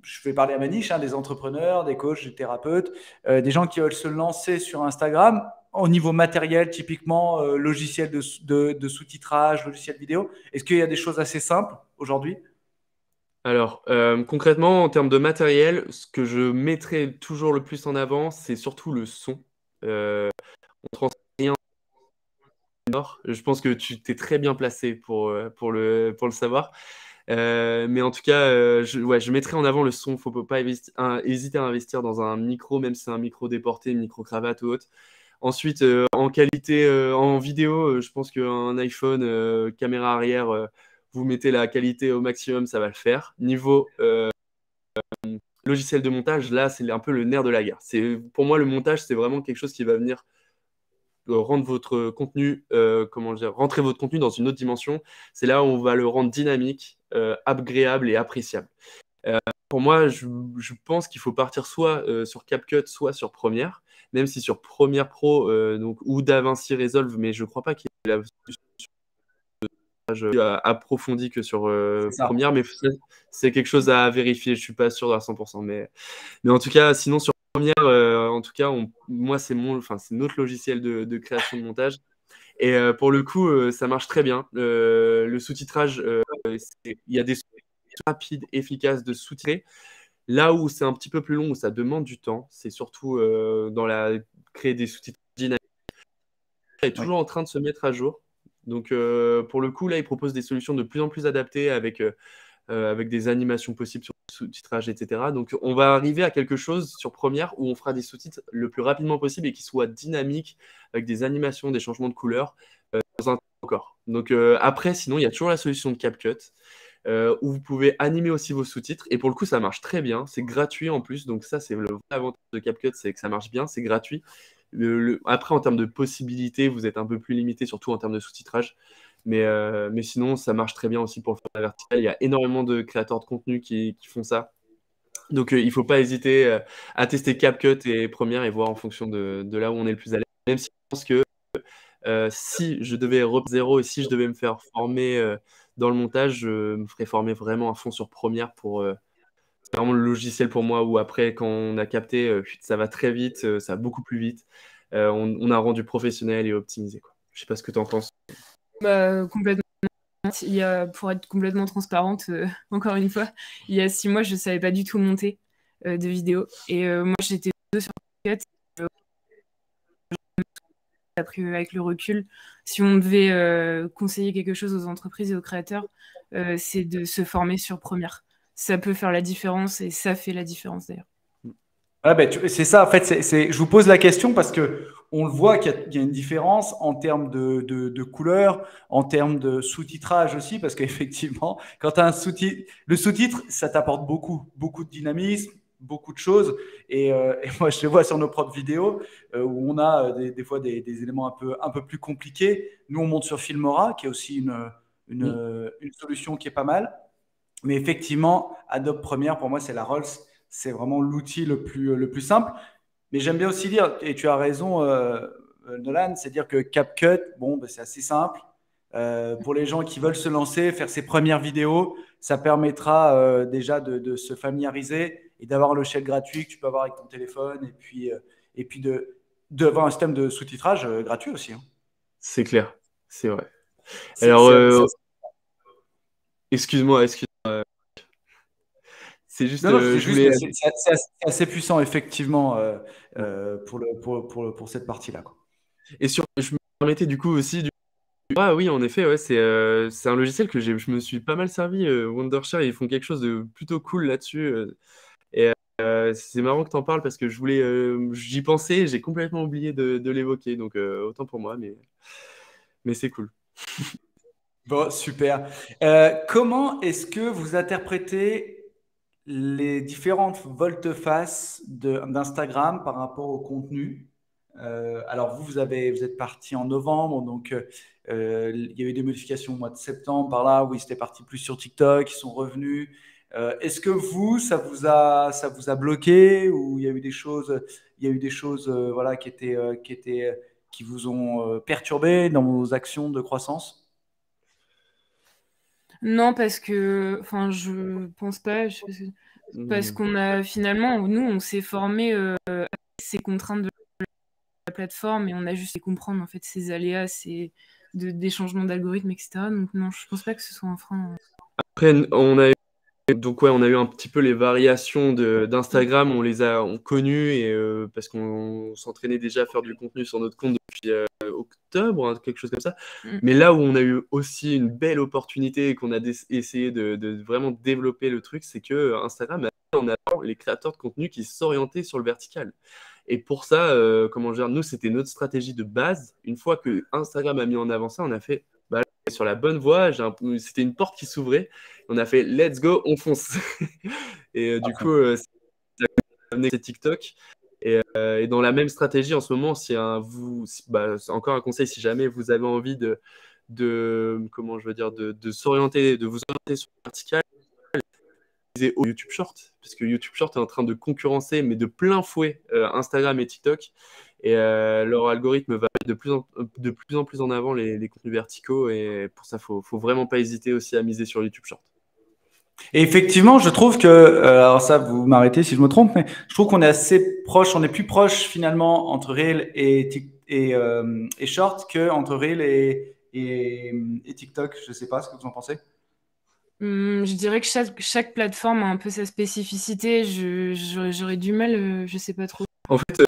je vais parler à ma niche, hein, des entrepreneurs, des coachs, des thérapeutes, des gens qui veulent se lancer sur Instagram au niveau matériel, typiquement logiciel de sous-titrage, logiciel vidéo. Est-ce qu'il y a des choses assez simples aujourd'hui? Alors, concrètement, en termes de matériel, ce que je mettrais toujours le plus en avant, c'est surtout le son. On transmet rien. Je pense que tu t'es très bien placé pour le savoir. Mais en tout cas, je mettrai en avant le son. Faut pas hésiter à investir dans un micro, même si c'est un micro déporté, micro-cravate ou autre. Ensuite, en qualité, en vidéo, je pense qu'un iPhone, caméra arrière, vous mettez la qualité au maximum, ça va le faire. Niveau logiciel de montage, là, c'est un peu le nerf de la guerre. Pour moi, le montage, c'est vraiment quelque chose qui va venir rendre votre contenu, rentrer votre contenu dans une autre dimension. C'est là où on va le rendre dynamique, agréable et appréciable. Pour moi, je pense qu'il faut partir soit sur CapCut, soit sur Premiere, même si sur Premiere Pro ou DaVinci Resolve, mais je ne crois pas qu'il y ait la approfondi que sur Premiere, mais c'est quelque chose à vérifier. Je ne suis pas sûr à 100%, mais en tout cas, sinon sur Premiere, en tout cas, moi c'est notre logiciel de création de montage. Et pour le coup, ça marche très bien. Le sous-titrage, il y a des sous-titres rapides, efficaces de sous-titrer. Là où c'est un petit peu plus long, où ça demande du temps, c'est surtout créer des sous-titres dynamiques. Il est toujours en train de se mettre à jour. Donc, pour le coup, là, il propose des solutions de plus en plus adaptées avec avec des animations possibles sur le sous-titrage, etc. Donc, on va arriver à quelque chose sur Premiere où on fera des sous-titres le plus rapidement possible et qui soient dynamiques, avec des animations, des changements de couleurs, dans un temps record. Donc, après, sinon, il y a toujours la solution de CapCut, où vous pouvez animer aussi vos sous-titres. Et pour le coup, ça marche très bien. C'est gratuit en plus. Donc, ça, c'est le vrai avantage de CapCut, c'est que ça marche bien, c'est gratuit. Après, en termes de possibilités, vous êtes un peu plus limité, surtout en termes de sous-titrage. Mais sinon, ça marche très bien aussi pour le format vertical. Il y a énormément de créateurs de contenu qui font ça. Donc, il ne faut pas hésiter à tester CapCut et Premiere et voir en fonction de là où on est le plus à l'aise. Même si je pense que si je devais reprendre zéro et si je devais me faire former dans le montage, je me ferais former vraiment à fond sur Premiere c'est vraiment le logiciel pour moi où après, quand on a capté, ça va très vite, ça va beaucoup plus vite. On a rendu professionnel et optimisé, quoi. Je sais pas ce que tu en penses. Bah, complètement. Pour être complètement transparente, encore une fois, il y a 6 mois, je savais pas du tout monter de vidéos. Et moi, j'étais sur Cut. Après, avec le recul, si on devait conseiller quelque chose aux entreprises et aux créateurs, c'est de se former sur Premiere. Ça peut faire la différence et ça fait la différence d'ailleurs. Ouais, ben, c'est ça, en fait, je vous pose la question parce que on le voit qu'il y a une différence en termes de couleur, en termes de sous-titrage aussi, parce qu'effectivement, quand tu as le sous-titre, ça t'apporte beaucoup, beaucoup de dynamisme, beaucoup de choses. Et moi, je le vois sur nos propres vidéos où on a des fois des éléments un peu plus compliqués. Nous, on monte sur Filmora, qui est aussi une solution qui est pas mal. Mais effectivement, Adobe Premiere, pour moi, c'est la Rolls. C'est vraiment l'outil le plus simple. Mais j'aime bien aussi dire, et tu as raison, Nolan, c'est dire que CapCut, bon, ben, c'est assez simple. Pour les gens qui veulent se lancer, faire ses premières vidéos, ça permettra déjà de se familiariser et d'avoir le shell gratuit que tu peux avoir avec ton téléphone et puis d'avoir un système de sous-titrage gratuit aussi. Hein. C'est clair, c'est vrai. C'est Alors, c'est excuse-moi, c'est juste, Non, non, c'est je juste, voulais. c'est assez puissant, effectivement, pour cette partie-là, quoi. Et je me permettais du coup aussi. Ah oui, en effet, ouais, c'est un logiciel que je me suis pas mal servi. Wondershare, ils font quelque chose de plutôt cool là-dessus. Et c'est marrant que tu en parles parce que j'y pensais, j'ai complètement oublié de l'évoquer. Donc, autant pour moi, mais c'est cool. Bon, super. Comment est-ce que vous interprétez les différentes volte-face d'Instagram par rapport au contenu? Alors, vous êtes parti en novembre, donc il y a eu des modifications au mois de septembre, par là, où ils étaient partis plus sur TikTok, ils sont revenus. Est-ce que ça vous a bloqué ou il y a eu des choses voilà, qui vous ont perturbé dans vos actions de croissance? Non, parce que, enfin, je pense pas, parce qu'on a finalement, nous, on s'est formé avec ces contraintes de la plateforme et on a juste à comprendre en fait ces aléas, des changements d'algorithme, etc. Donc non, je pense pas que ce soit un frein. Après, donc ouais, on a eu un petit peu les variations d'Instagram, on connues et parce qu'on s'entraînait déjà à faire du contenu sur notre compte depuis octobre, hein, quelque chose comme ça. Mm. Mais là où on a eu aussi une belle opportunité et qu'on a essayé de vraiment développer le truc, c'est que Instagram a mis en avant les créateurs de contenu qui s'orientaient sur le vertical. Et pour ça, comment dire, nous, c'était notre stratégie de base. Une fois que Instagram a mis en avant ça, on a fait bah, là, on est sur la bonne voie. C'était une porte qui s'ouvrait. On a fait let's go, on fonce. Et du coup, ça a amené TikTok. Et dans la même stratégie en ce moment, c'est encore un conseil, si jamais vous avez envie comment je veux dire, de s'orienter, de vous orienter sur le vertical, au YouTube Short, parce que YouTube Short est en train de concurrencer, mais de plein fouet, Instagram et TikTok. Et leur algorithme va mettre de plus en plus en avant les contenus verticaux. Et pour ça, faut vraiment pas hésiter aussi à miser sur YouTube Short. Et effectivement, je trouve que, alors ça, vous m'arrêtez si je me trompe, mais je trouve qu'on est assez proche, on est plus proche finalement entre Reel et Short que entre Reel et TikTok. Je sais pas ce que vous en pensez. Je dirais que chaque plateforme a un peu sa spécificité. J'aurais du mal, je sais pas trop. En fait,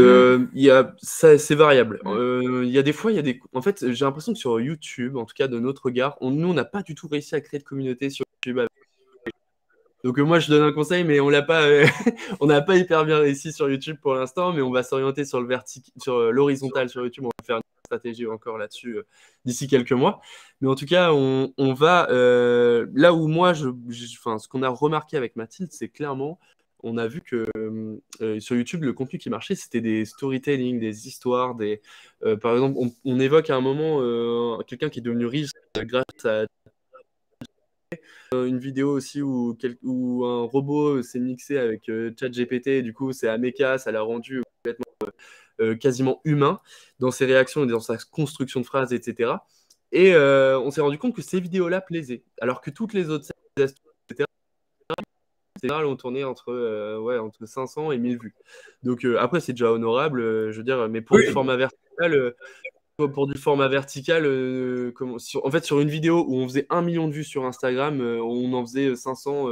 c'est variable. Il y a des fois, en fait, j'ai l'impression que sur YouTube, en tout cas de notre regard, nous, on n'a pas du tout réussi à créer de communauté sur YouTube. Donc moi, je donne un conseil, mais on l'a pas, on n'a pas hyper bien réussi sur YouTube pour l'instant, mais on va s'orienter sur l'horizontal sur YouTube. On va faire une stratégie encore là-dessus d'ici quelques mois. Mais en tout cas, on va là où moi, enfin, ce qu'on a remarqué avec Mathilde, c'est clairement, on a vu que sur YouTube, le contenu qui marchait, c'était des storytelling, des histoires, par exemple, on évoque à un moment quelqu'un qui est devenu riche grâce à une vidéo aussi où un robot s'est mixé avec ChatGPT, du coup c'est Ameka, ça l'a rendu complètement quasiment humain dans ses réactions et dans sa construction de phrases, etc. Et on s'est rendu compte que ces vidéos-là plaisaient, alors que toutes les autres astuces, etc., ont tourné entre 500 et 1000 vues. Donc après c'est déjà honorable, je veux dire, mais pour du format vertical, en fait, sur une vidéo où on faisait 1 million de vues sur Instagram, on en faisait 500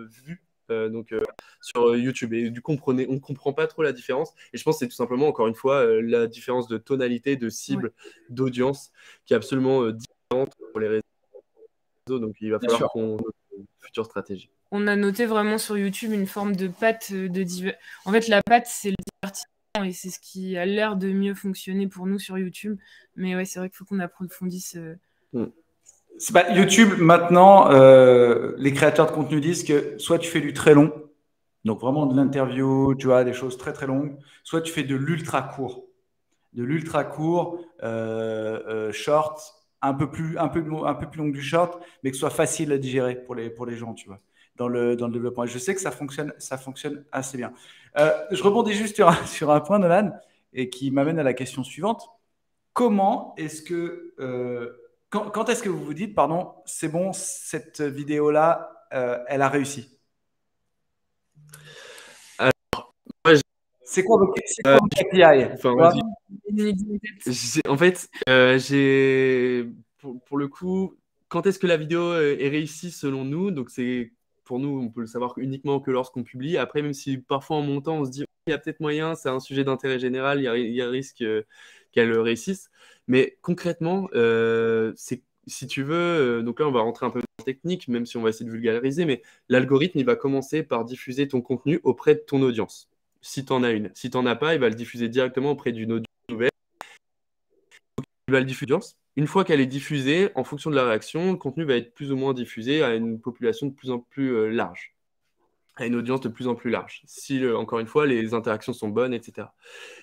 vues sur YouTube. Et du coup, on ne comprend pas trop la différence. Et je pense que c'est tout simplement, encore une fois, la différence de tonalité, de cible, d'audience qui est absolument différente pour les réseaux. Donc, il va falloir qu'on note une future stratégie. On a noté vraiment sur YouTube une forme de patte En fait, la patte, c'est le divertissement et c'est ce qui a l'air de mieux fonctionner pour nous sur YouTube. Mais ouais, c'est vrai qu'il faut qu'on approfondisse. YouTube, maintenant, les créateurs de contenu disent que soit tu fais du très long, donc vraiment de l'interview, tu vois, des choses très très longues, soit tu fais de l'ultra court. De l'ultra court, short, un peu plus long du short, mais que ce soit facile à digérer pour les gens, tu vois, dans le développement. Et je sais que ça fonctionne assez bien. Je rebondis juste sur un point, Nolan, et qui m'amène à la question suivante. Comment est-ce que quand est-ce que vous vous dites, pardon, c'est bon, cette vidéo-là, elle a réussi? C'est quoi votre KPI? Enfin, en fait, pour le coup, quand est-ce que la vidéo est réussie selon nous? Donc c'est pour nous, on peut le savoir uniquement que lorsqu'on publie. Après, même si parfois en montant, on se dit il y a peut-être moyen, c'est un sujet d'intérêt général, il y a risque qu'elle réussisse. Mais concrètement, si tu veux, donc là on va rentrer un peu dans la technique, même si on va essayer de vulgariser, mais l'algorithme il va commencer par diffuser ton contenu auprès de ton audience. Si tu en as une. Si tu n'en as pas, il va le diffuser directement auprès d'une audience nouvelle. Il va le diffuser. Une fois qu'elle est diffusée, en fonction de la réaction, le contenu va être plus ou moins diffusé à une population de plus en plus large, à une audience de plus en plus large. Si, encore une fois, les interactions sont bonnes, etc.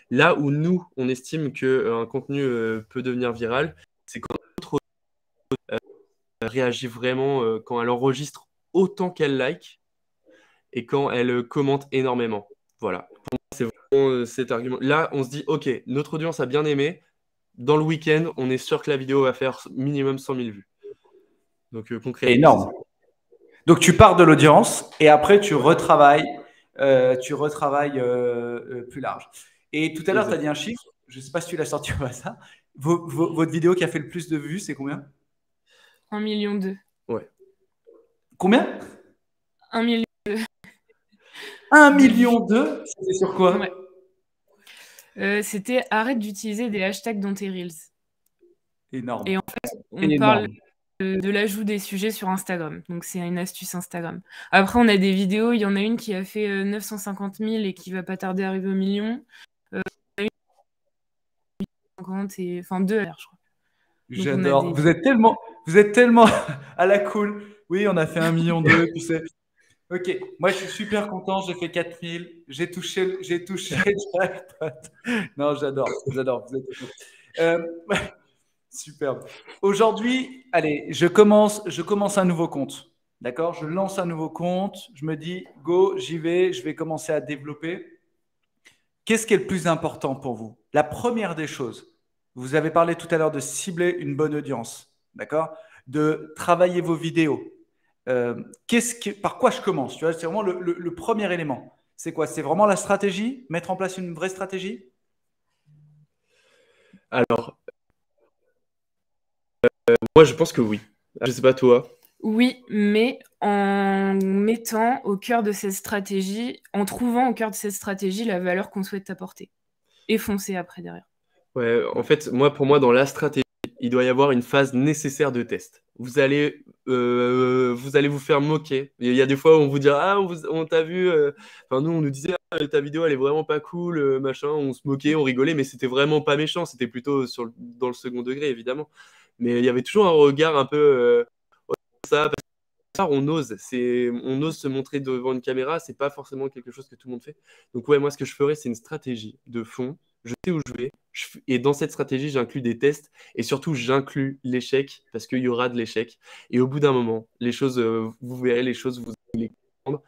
Là où nous, on estime qu'un contenu peut devenir viral, c'est quand notre audience réagit vraiment, quand elle enregistre autant qu'elle like et quand elle commente énormément. Voilà. Pour moi, c'est vraiment cet argument. Là, on se dit, OK, notre audience a bien aimé. Dans le week-end, on est sûr que la vidéo va faire minimum 100 000 vues. Donc, concrètement. Énorme. Donc, tu pars de l'audience et après, tu retravailles plus large. Et tout à l'heure, tu as dit un chiffre. Je ne sais pas si tu l'as sorti ou pas ça. Votre vidéo qui a fait le plus de vues, c'est combien? 1,2 million. Ouais. Combien? 1,2 million. 1,2 million? C'était sur quoi? Ouais. C'était arrête d'utiliser des hashtags dans tes Reels. Énorme. Et en fait, on parle de l'ajout des sujets sur Instagram. Donc, c'est une astuce Instagram. Après, on a des vidéos. Il y en a une qui a fait 950 000 et qui va pas tarder à arriver au million. Enfin, 2 à l'heure, je crois. J'adore. Vous êtes tellement à la cool. Oui, on a fait 1,2 million, tu sais. Ok, moi je suis super content, j'ai fait 4000, j'ai touché le jackpot. Non, j'adore. Vous êtes superbe. Aujourd'hui, allez, je commence un nouveau compte. D'accord? Je lance un nouveau compte. Je me dis, go, j'y vais, je vais commencer à développer. Qu'est-ce qui est le plus important pour vous? La première des choses, vous avez parlé tout à l'heure de cibler une bonne audience, d'accord? De travailler vos vidéos. Par quoi je commence? Tu vois, c'est vraiment le premier élément. C'est quoi? C'est vraiment la stratégie? Mettre en place une vraie stratégie? Alors, moi je pense que oui. Je ne sais pas toi. Oui, mais en mettant au cœur de cette stratégie, en trouvant au cœur de cette stratégie la valeur qu'on souhaite apporter. Et foncer après derrière. Ouais, en fait, pour moi, dans la stratégie, il doit y avoir une phase nécessaire de test. vous allez vous faire moquer. Il y a des fois où on vous dira, ah, on t'a vu. Enfin, nous, on nous disait, ah, ta vidéo, elle est vraiment pas cool, machin. On se moquait, on rigolait, mais c'était vraiment pas méchant. C'était plutôt dans le second degré, évidemment. Mais il y avait toujours un regard un peu ça. Parce que on ose se montrer devant une caméra. C'est pas forcément quelque chose que tout le monde fait. Donc, ouais, moi, ce que je ferais, c'est une stratégie de fond. Je sais où je vais. Et dans cette stratégie, j'inclus des tests et surtout, j'inclus l'échec parce qu'il y aura de l'échec. Et au bout d'un moment, les choses, vous verrez les choses, vous allez les comprendre.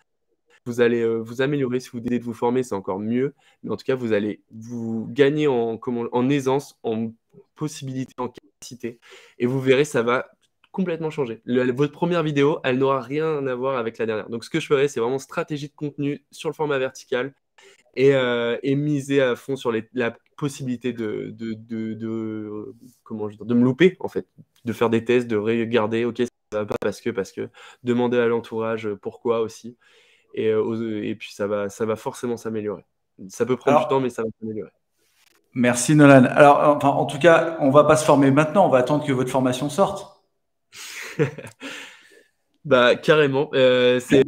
Vous allez vous améliorer. Si vous décidez de vous former, c'est encore mieux. Mais en tout cas, vous allez vous gagner en aisance, en possibilité, en capacité. Et vous verrez, ça va complètement changer. Votre première vidéo, elle n'aura rien à voir avec la dernière. Donc, ce que je ferai, c'est vraiment stratégie de contenu sur le format vertical et miser à fond sur la possibilité comment de me louper, en fait, de faire des tests, de regarder, ok, ça va pas parce que, demander à l'entourage pourquoi aussi, et puis ça va forcément s'améliorer. Ça peut prendre du temps, Alors, mais ça va s'améliorer. merci Nolan. Alors, enfin, en tout cas, on va pas se former maintenant, on va attendre que votre formation sorte. Bah, carrément. C'est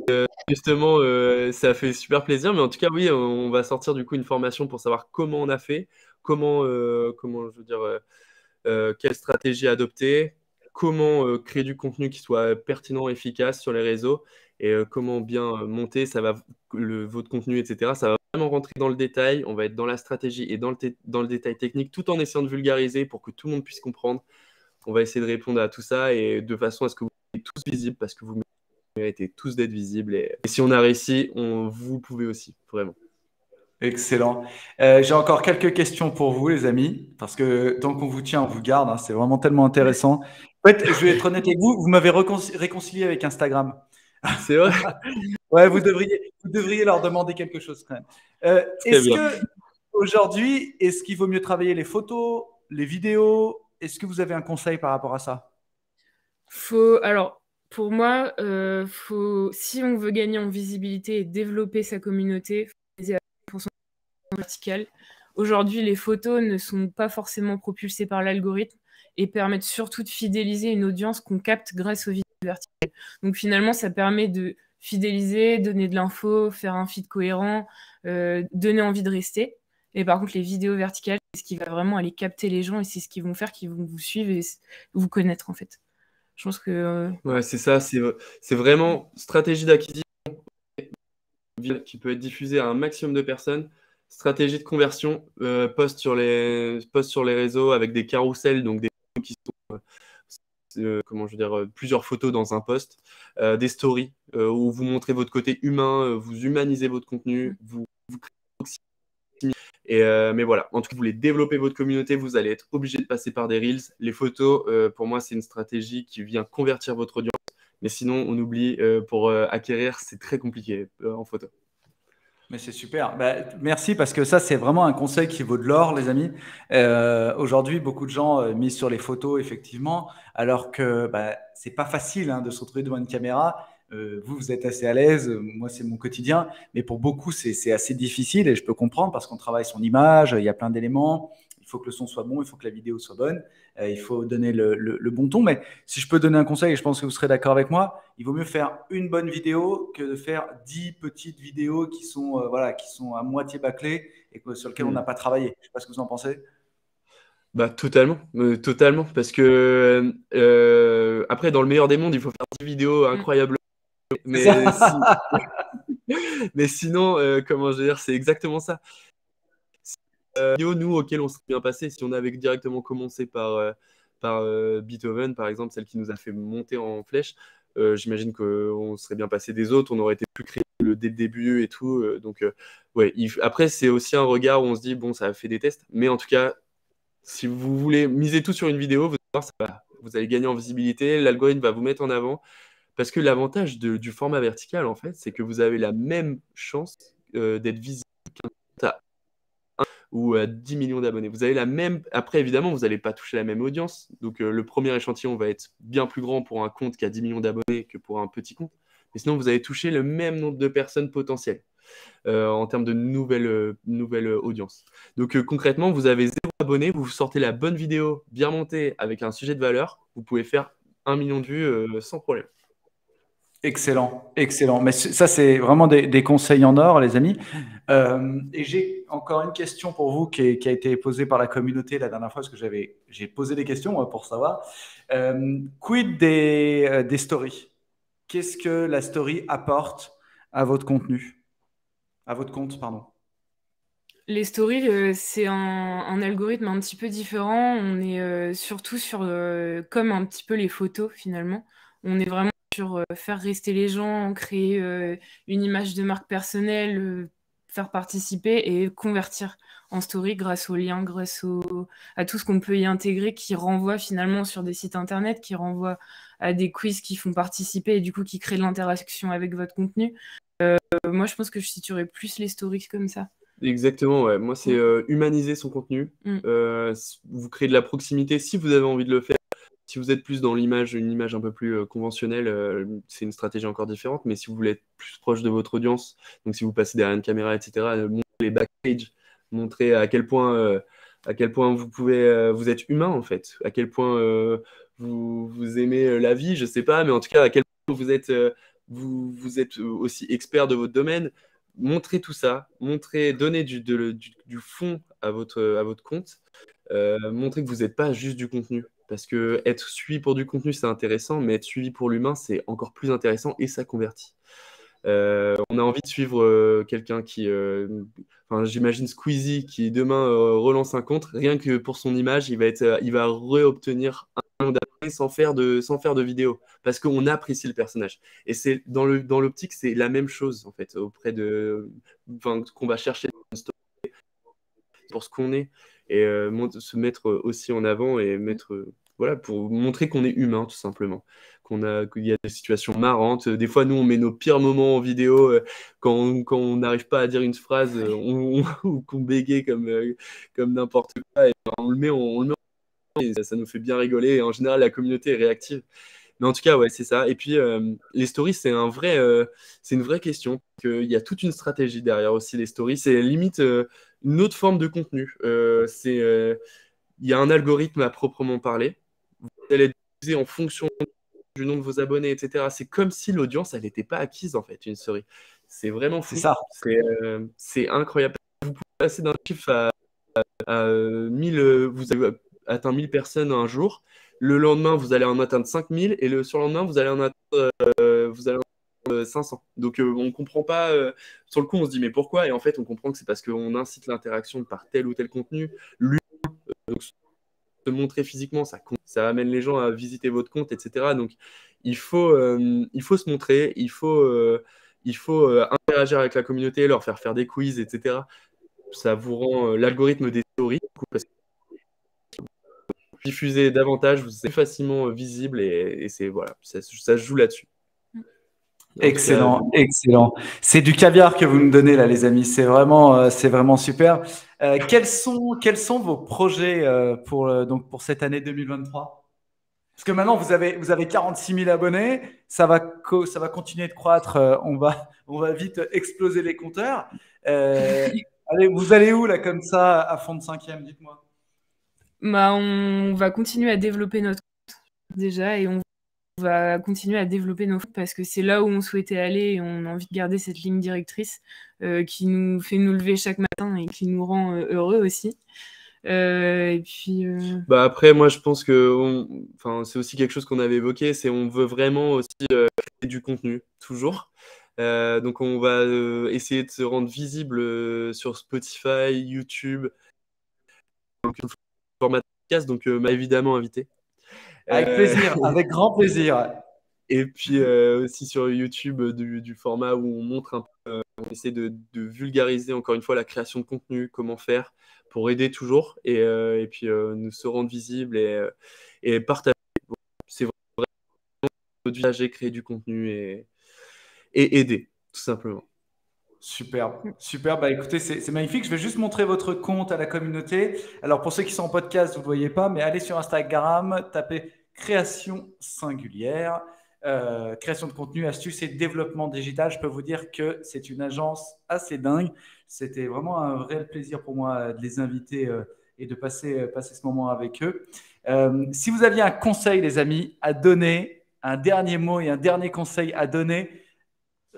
justement, ça fait super plaisir. Mais en tout cas, oui, on va sortir du coup une formation pour savoir comment on a fait, comment je veux dire, quelle stratégie adopter, comment créer du contenu qui soit pertinent, efficace sur les réseaux et comment bien monter votre contenu, etc. Ça va vraiment rentrer dans le détail. On va être dans la stratégie et dans le détail technique tout en essayant de vulgariser pour que tout le monde puisse comprendre. On va essayer de répondre à tout ça et de façon à ce que vous soyez tous visibles parce que vous méritez tous d'être visibles. Et si on a réussi, vous pouvez aussi, vraiment. Excellent. J'ai encore quelques questions pour vous, les amis, parce que tant qu'on vous tient, on vous garde, hein, c'est vraiment tellement intéressant. En fait, je vais être honnête avec vous, vous m'avez réconcilié avec Instagram. C'est vrai. Ouais, vous devriez leur demander quelque chose quand même. Très bien. Aujourd'hui, est-ce qu'il vaut mieux travailler les photos, les vidéos? Est-ce que vous avez un conseil par rapport à ça? Alors, pour moi, si on veut gagner en visibilité et développer sa communauté, faut viser à 100% vertical. Aujourd'hui, les photos ne sont pas forcément propulsées par l'algorithme et permettent surtout de fidéliser une audience qu'on capte grâce aux vidéos verticales. Donc finalement, ça permet de fidéliser, donner de l'info, faire un feed cohérent, donner envie de rester. Et par contre, les vidéos verticales, c'est ce qui va vraiment aller capter les gens et c'est ce qu'ils vont faire, qu'ils vont vous suivre et vous connaître en fait. Je pense que Ouais, c'est ça. C'est vraiment stratégie d'acquisition qui peut être diffusée à un maximum de personnes. Stratégie de conversion, post sur les réseaux avec des carousels, donc des photos qui sont comment je veux dire, plusieurs photos dans un post, des stories où vous montrez votre côté humain, vous humanisez votre contenu, vous créez une proximité. Mais voilà, en tout cas, vous voulez développer votre communauté, vous allez être obligé de passer par des reels. Les photos, pour moi, c'est une stratégie qui vient convertir votre audience. Mais sinon, on oublie, pour acquérir, c'est très compliqué en photo. Mais c'est super. Bah, merci parce que ça, c'est vraiment un conseil qui vaut de l'or, les amis. Aujourd'hui, beaucoup de gens misent sur les photos, effectivement, alors que bah, c'est pas facile hein, de se retrouver devant une caméra. Vous êtes assez à l'aise. Moi, c'est mon quotidien. Mais pour beaucoup, c'est assez difficile et je peux comprendre parce qu'on travaille son image. Il y a plein d'éléments. Il faut que le son soit bon, il faut que la vidéo soit bonne, il faut donner le bon ton. Mais si je peux donner un conseil, et je pense que vous serez d'accord avec moi, il vaut mieux faire une bonne vidéo que de faire 10 petites vidéos qui sont, voilà, qui sont à moitié bâclées et sur lesquelles on n'a pas travaillé. Je ne sais pas ce que vous en pensez. Bah, totalement, totalement. Parce que après, dans le meilleur des mondes, il faut faire 10 vidéos incroyables. Mais, mais sinon, comment je veux dire, c'est exactement ça. Nous, auquel on serait bien passé, si on avait directement commencé par Beethoven, par exemple, celle qui nous a fait monter en flèche, j'imagine qu'on serait bien passé des autres, on aurait été plus crédible dès le début et tout. Donc, ouais, après, c'est aussi un regard où on se dit, bon, ça a fait des tests, mais en tout cas, si vous voulez miser tout sur une vidéo, vous allez gagner en visibilité, l'algorithme va vous mettre en avant, parce que l'avantage du format vertical, en fait, c'est que vous avez la même chance d'être visible ou à 10 millions d'abonnés. Vous avez la même. Après, évidemment, vous n'allez pas toucher la même audience. Donc, le premier échantillon va être bien plus grand pour un compte qui a 10 millions d'abonnés que pour un petit compte. Mais sinon, vous allez toucher le même nombre de personnes potentielles en termes de nouvelles audiences. Donc, concrètement, vous avez 0 abonnés, vous sortez la bonne vidéo bien montée avec un sujet de valeur. Vous pouvez faire 1 million de vues sans problème. Excellent, excellent. Mais ça, c'est vraiment des conseils en or, les amis. Et j'ai encore une question pour vous qui a été posée par la communauté la dernière fois, parce que j'ai posé des questions moi, pour savoir. Quid des stories? Qu'est-ce que la story apporte à votre contenu? À votre compte, pardon. Les stories, c'est un algorithme un petit peu différent. On est surtout sur, comme un petit peu les photos finalement, on est vraiment sur faire rester les gens, créer une image de marque personnelle, faire participer et convertir en story grâce aux liens, à tout ce qu'on peut y intégrer qui renvoie finalement sur des sites internet, qui renvoie à des quiz qui font participer et du coup qui créent de l'interaction avec votre contenu. Moi, je pense que je situerais plus les stories comme ça. Exactement, ouais. Moi, c'est humaniser son contenu. Mm. Vous créez de la proximité si vous avez envie de le faire. Si vous êtes plus dans une image un peu plus conventionnelle, c'est une stratégie encore différente. Mais si vous voulez être plus proche de votre audience, donc si vous passez derrière une caméra, etc., montrez les backstage, montrez à quel point vous pouvez, vous êtes humain en fait, à quel point vous aimez la vie, je sais pas, mais en tout cas à quel point vous êtes aussi expert de votre domaine. Montrez tout ça, donnez du fond à votre compte. Montrez que vous n'êtes pas juste du contenu. Parce que être suivi pour du contenu, c'est intéressant, mais être suivi pour l'humain, c'est encore plus intéressant et ça convertit. On a envie de suivre quelqu'un j'imagine Squeezie qui demain relance un compte, rien que pour son image, il va réobtenir un d'abonnés sans faire de vidéo, parce qu'on apprécie le personnage. Et c'est dans l'optique, c'est la même chose en fait, qu'on va chercher pour ce qu'on est et se mettre aussi en avant et voilà, pour montrer qu'on est humain tout simplement, qu'il y a des situations marrantes. Des fois, nous, on met nos pires moments en vidéo quand on n'arrive pas à dire une phrase ou qu'on bégaye comme n'importe quoi. Et on le met et ça nous fait bien rigoler. Et en général, la communauté est réactive. Mais en tout cas, ouais, c'est ça. Et puis, les stories, c'est une vraie question. Il y a toute une stratégie derrière aussi les stories. C'est limite une autre forme de contenu. Il y a un algorithme à proprement parler. Vous allez être diffusé en fonction du nombre de vos abonnés, etc. C'est comme si l'audience, elle n'était pas acquise, en fait, une story. C'est vraiment C'est fou. ça. C'est incroyable. Vous pouvez passer d'un chiffre à 1000, vous avez atteint 1000 personnes un jour. Le lendemain, vous allez en atteindre 5000 et le surlendemain, vous allez en atteindre 500. Donc, on ne comprend pas. Sur le coup, on se dit, mais pourquoi? Et en fait, on comprend que c'est parce qu'on incite l'interaction par tel ou tel contenu. Donc, se montrer physiquement, ça amène les gens à visiter votre compte, etc. Donc, il faut se montrer, il faut interagir avec la communauté, leur faire des quiz, etc. Ça vous rend l'algorithme des stories, parce que diffuser davantage, vous êtes facilement visible et voilà, ça se joue là-dessus. Excellent, excellent. C'est du caviar que vous nous donnez là, les amis. C'est vraiment super. Quels sont vos projets donc pour cette année 2023? Parce que maintenant, vous avez 46 000 abonnés. Ça va continuer de croître. On va vite exploser les compteurs. Allez, vous allez où là, comme ça, à fond de cinquième? Dites-moi. Bah, on va continuer à développer notre compte déjà et on va continuer à développer nos fonds parce que c'est là où on souhaitait aller et on a envie de garder cette ligne directrice qui nous fait nous lever chaque matin et qui nous rend heureux aussi. Et puis. Après, moi, je pense que c'est aussi quelque chose qu'on avait évoqué, c'est on veut vraiment aussi créer du contenu, toujours. Donc, on va essayer de se rendre visible sur Spotify, YouTube, donc, format podcast, donc m'a évidemment invité. Avec plaisir, avec grand plaisir. Et puis aussi sur YouTube du format où on montre un peu, on essaie de vulgariser encore une fois la création de contenu, comment faire pour aider toujours et puis nous se rendre visibles et partager. C'est vraiment partager, créer du contenu et aider, tout simplement. Superbe, superbe. Bah, écoutez, c'est magnifique. Je vais juste montrer votre compte à la communauté. Alors, pour ceux qui sont en podcast, vous ne le voyez pas, mais allez sur Instagram, tapez création singulière, création de contenu, astuces et développement digital. Je peux vous dire que c'est une agence assez dingue. C'était vraiment un réel plaisir pour moi de les inviter et de passer ce moment avec eux. Si vous aviez un conseil, les amis, à donner, un dernier mot et un dernier conseil à donner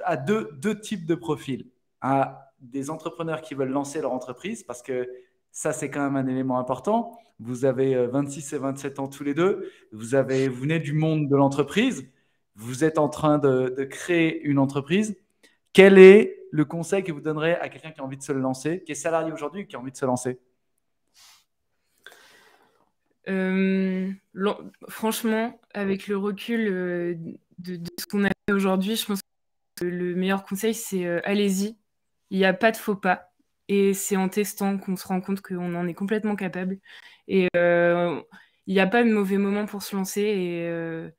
à deux types de profils, à des entrepreneurs qui veulent lancer leur entreprise, parce que ça, c'est quand même un élément important. Vous avez 26 et 27 ans tous les deux. Vous venez du monde de l'entreprise. Vous êtes en train de créer une entreprise. Quel est le conseil que vous donnerez à quelqu'un qui a envie de se lancer, qui est salarié aujourd'hui et qui a envie de se lancer? Franchement, avec le recul de ce qu'on a fait aujourd'hui, je pense que le meilleur conseil, c'est allez-y. Il n'y a pas de faux pas. Et c'est en testant qu'on se rend compte qu'on en est complètement capable. Et il n'y a pas de mauvais moment pour se lancer et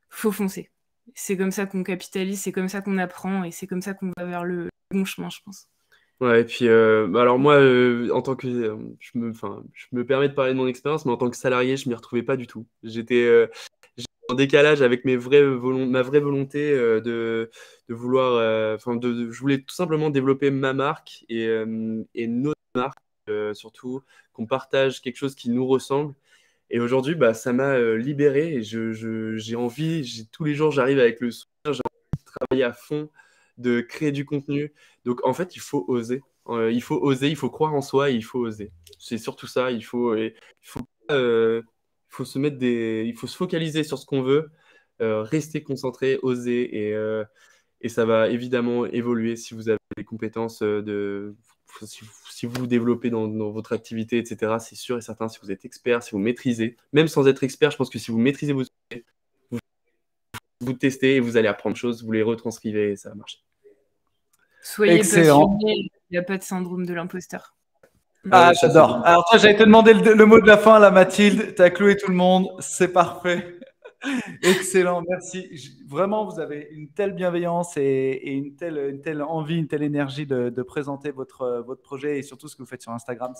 faut foncer. C'est comme ça qu'on capitalise, c'est comme ça qu'on apprend et c'est comme ça qu'on va vers le bon chemin, je pense. Ouais, et puis alors moi, en tant que, je me permets de parler de mon expérience, mais en tant que salarié, je m'y retrouvais pas du tout. J'étais en décalage avec ma vraie volonté de vouloir, je voulais tout simplement développer ma marque et notre marque, surtout, qu'on partage quelque chose qui nous ressemble. Et aujourd'hui, bah, ça m'a libéré et j'ai envie, tous les jours, j'arrive avec le sourire, j'ai envie de travailler à fond, de créer du contenu. Donc, en fait, il faut oser. Il faut oser, il faut croire en soi et il faut oser. C'est surtout ça. Il faut se mettre il faut se focaliser sur ce qu'on veut, rester concentré, oser et ça va évidemment évoluer si vous avez les compétences si vous vous développez dans votre activité, etc. C'est sûr et certain, si vous êtes expert, si vous maîtrisez, même sans être expert, je pense que si vous maîtrisez vos sujets, vous testez et vous allez apprendre des choses, vous les retranscrivez et ça va marcher. Soyez Excellent. passionné, il n'y a pas de syndrome de l'imposteur. Ah, j'adore. Alors, toi, j'allais te demander le mot de la fin, là, Mathilde. Tu as cloué tout le monde. C'est parfait. Excellent, merci. Vraiment, vous avez une telle bienveillance et une telle envie, une telle énergie de présenter votre projet et surtout ce que vous faites sur Instagram.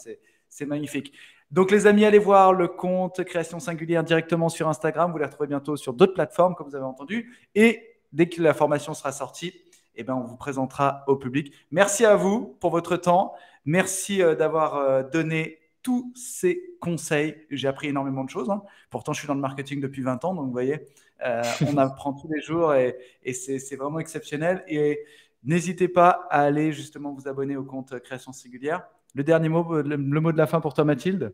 C'est magnifique. Donc, les amis, allez voir le compte Création Singulière directement sur Instagram. Vous les retrouvez bientôt sur d'autres plateformes, comme vous avez entendu. Et dès que la formation sera sortie, eh ben, on vous présentera au public. Merci à vous pour votre temps. Merci d'avoir donné tous ces conseils. J'ai appris énormément de choses. Hein. Pourtant, je suis dans le marketing depuis 20 ans. Donc, vous voyez, on apprend tous les jours et c'est vraiment exceptionnel. Et n'hésitez pas à aller justement vous abonner au compte Création Singulière. Le dernier mot, le mot de la fin pour toi, Mathilde?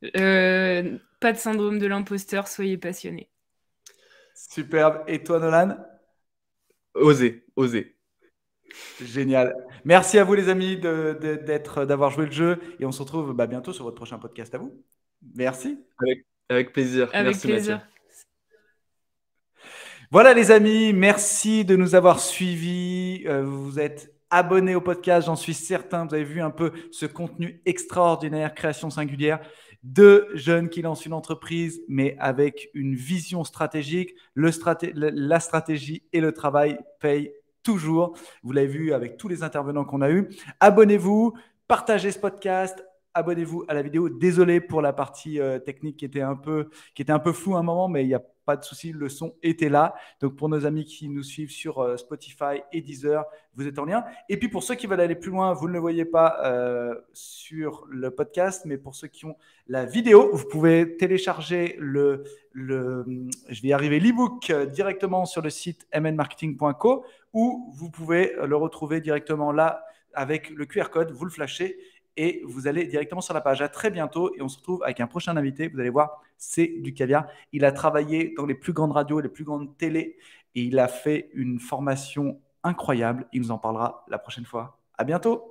Pas de syndrome de l'imposteur, soyez passionné. Superbe. Et toi, Nolan? Oser, oser. Génial. Merci à vous, les amis, d'avoir joué le jeu. Et on se retrouve bientôt sur votre prochain podcast à vous. Merci. Avec plaisir. Avec Merci, plaisir. Mathieu. Voilà, les amis. Merci de nous avoir suivis. Vous êtes abonnés au podcast, j'en suis certain. Vous avez vu un peu ce contenu extraordinaire, Création Singulière. Deux jeunes qui lancent une entreprise, mais avec une vision stratégique. La stratégie et le travail payent toujours. Vous l'avez vu avec tous les intervenants qu'on a eus. Abonnez-vous, partagez ce podcast, abonnez-vous à la vidéo. Désolé pour la partie technique qui était un peu floue à un moment, mais il n'y a pas de souci, le son était là. Donc pour nos amis qui nous suivent sur Spotify et Deezer, vous êtes en lien. Et puis pour ceux qui veulent aller plus loin, vous ne le voyez pas sur le podcast, mais pour ceux qui ont la vidéo, vous pouvez télécharger je vais y arriver, l'ebook directement sur le site mnmarketing.co ou vous pouvez le retrouver directement là avec le QR code, vous le flashez et vous allez directement sur la page. À très bientôt et on se retrouve avec un prochain invité. Vous allez voir, c'est du caviar. Il a travaillé dans les plus grandes radios, les plus grandes télés et il a fait une formation incroyable. Il nous en parlera la prochaine fois. À bientôt.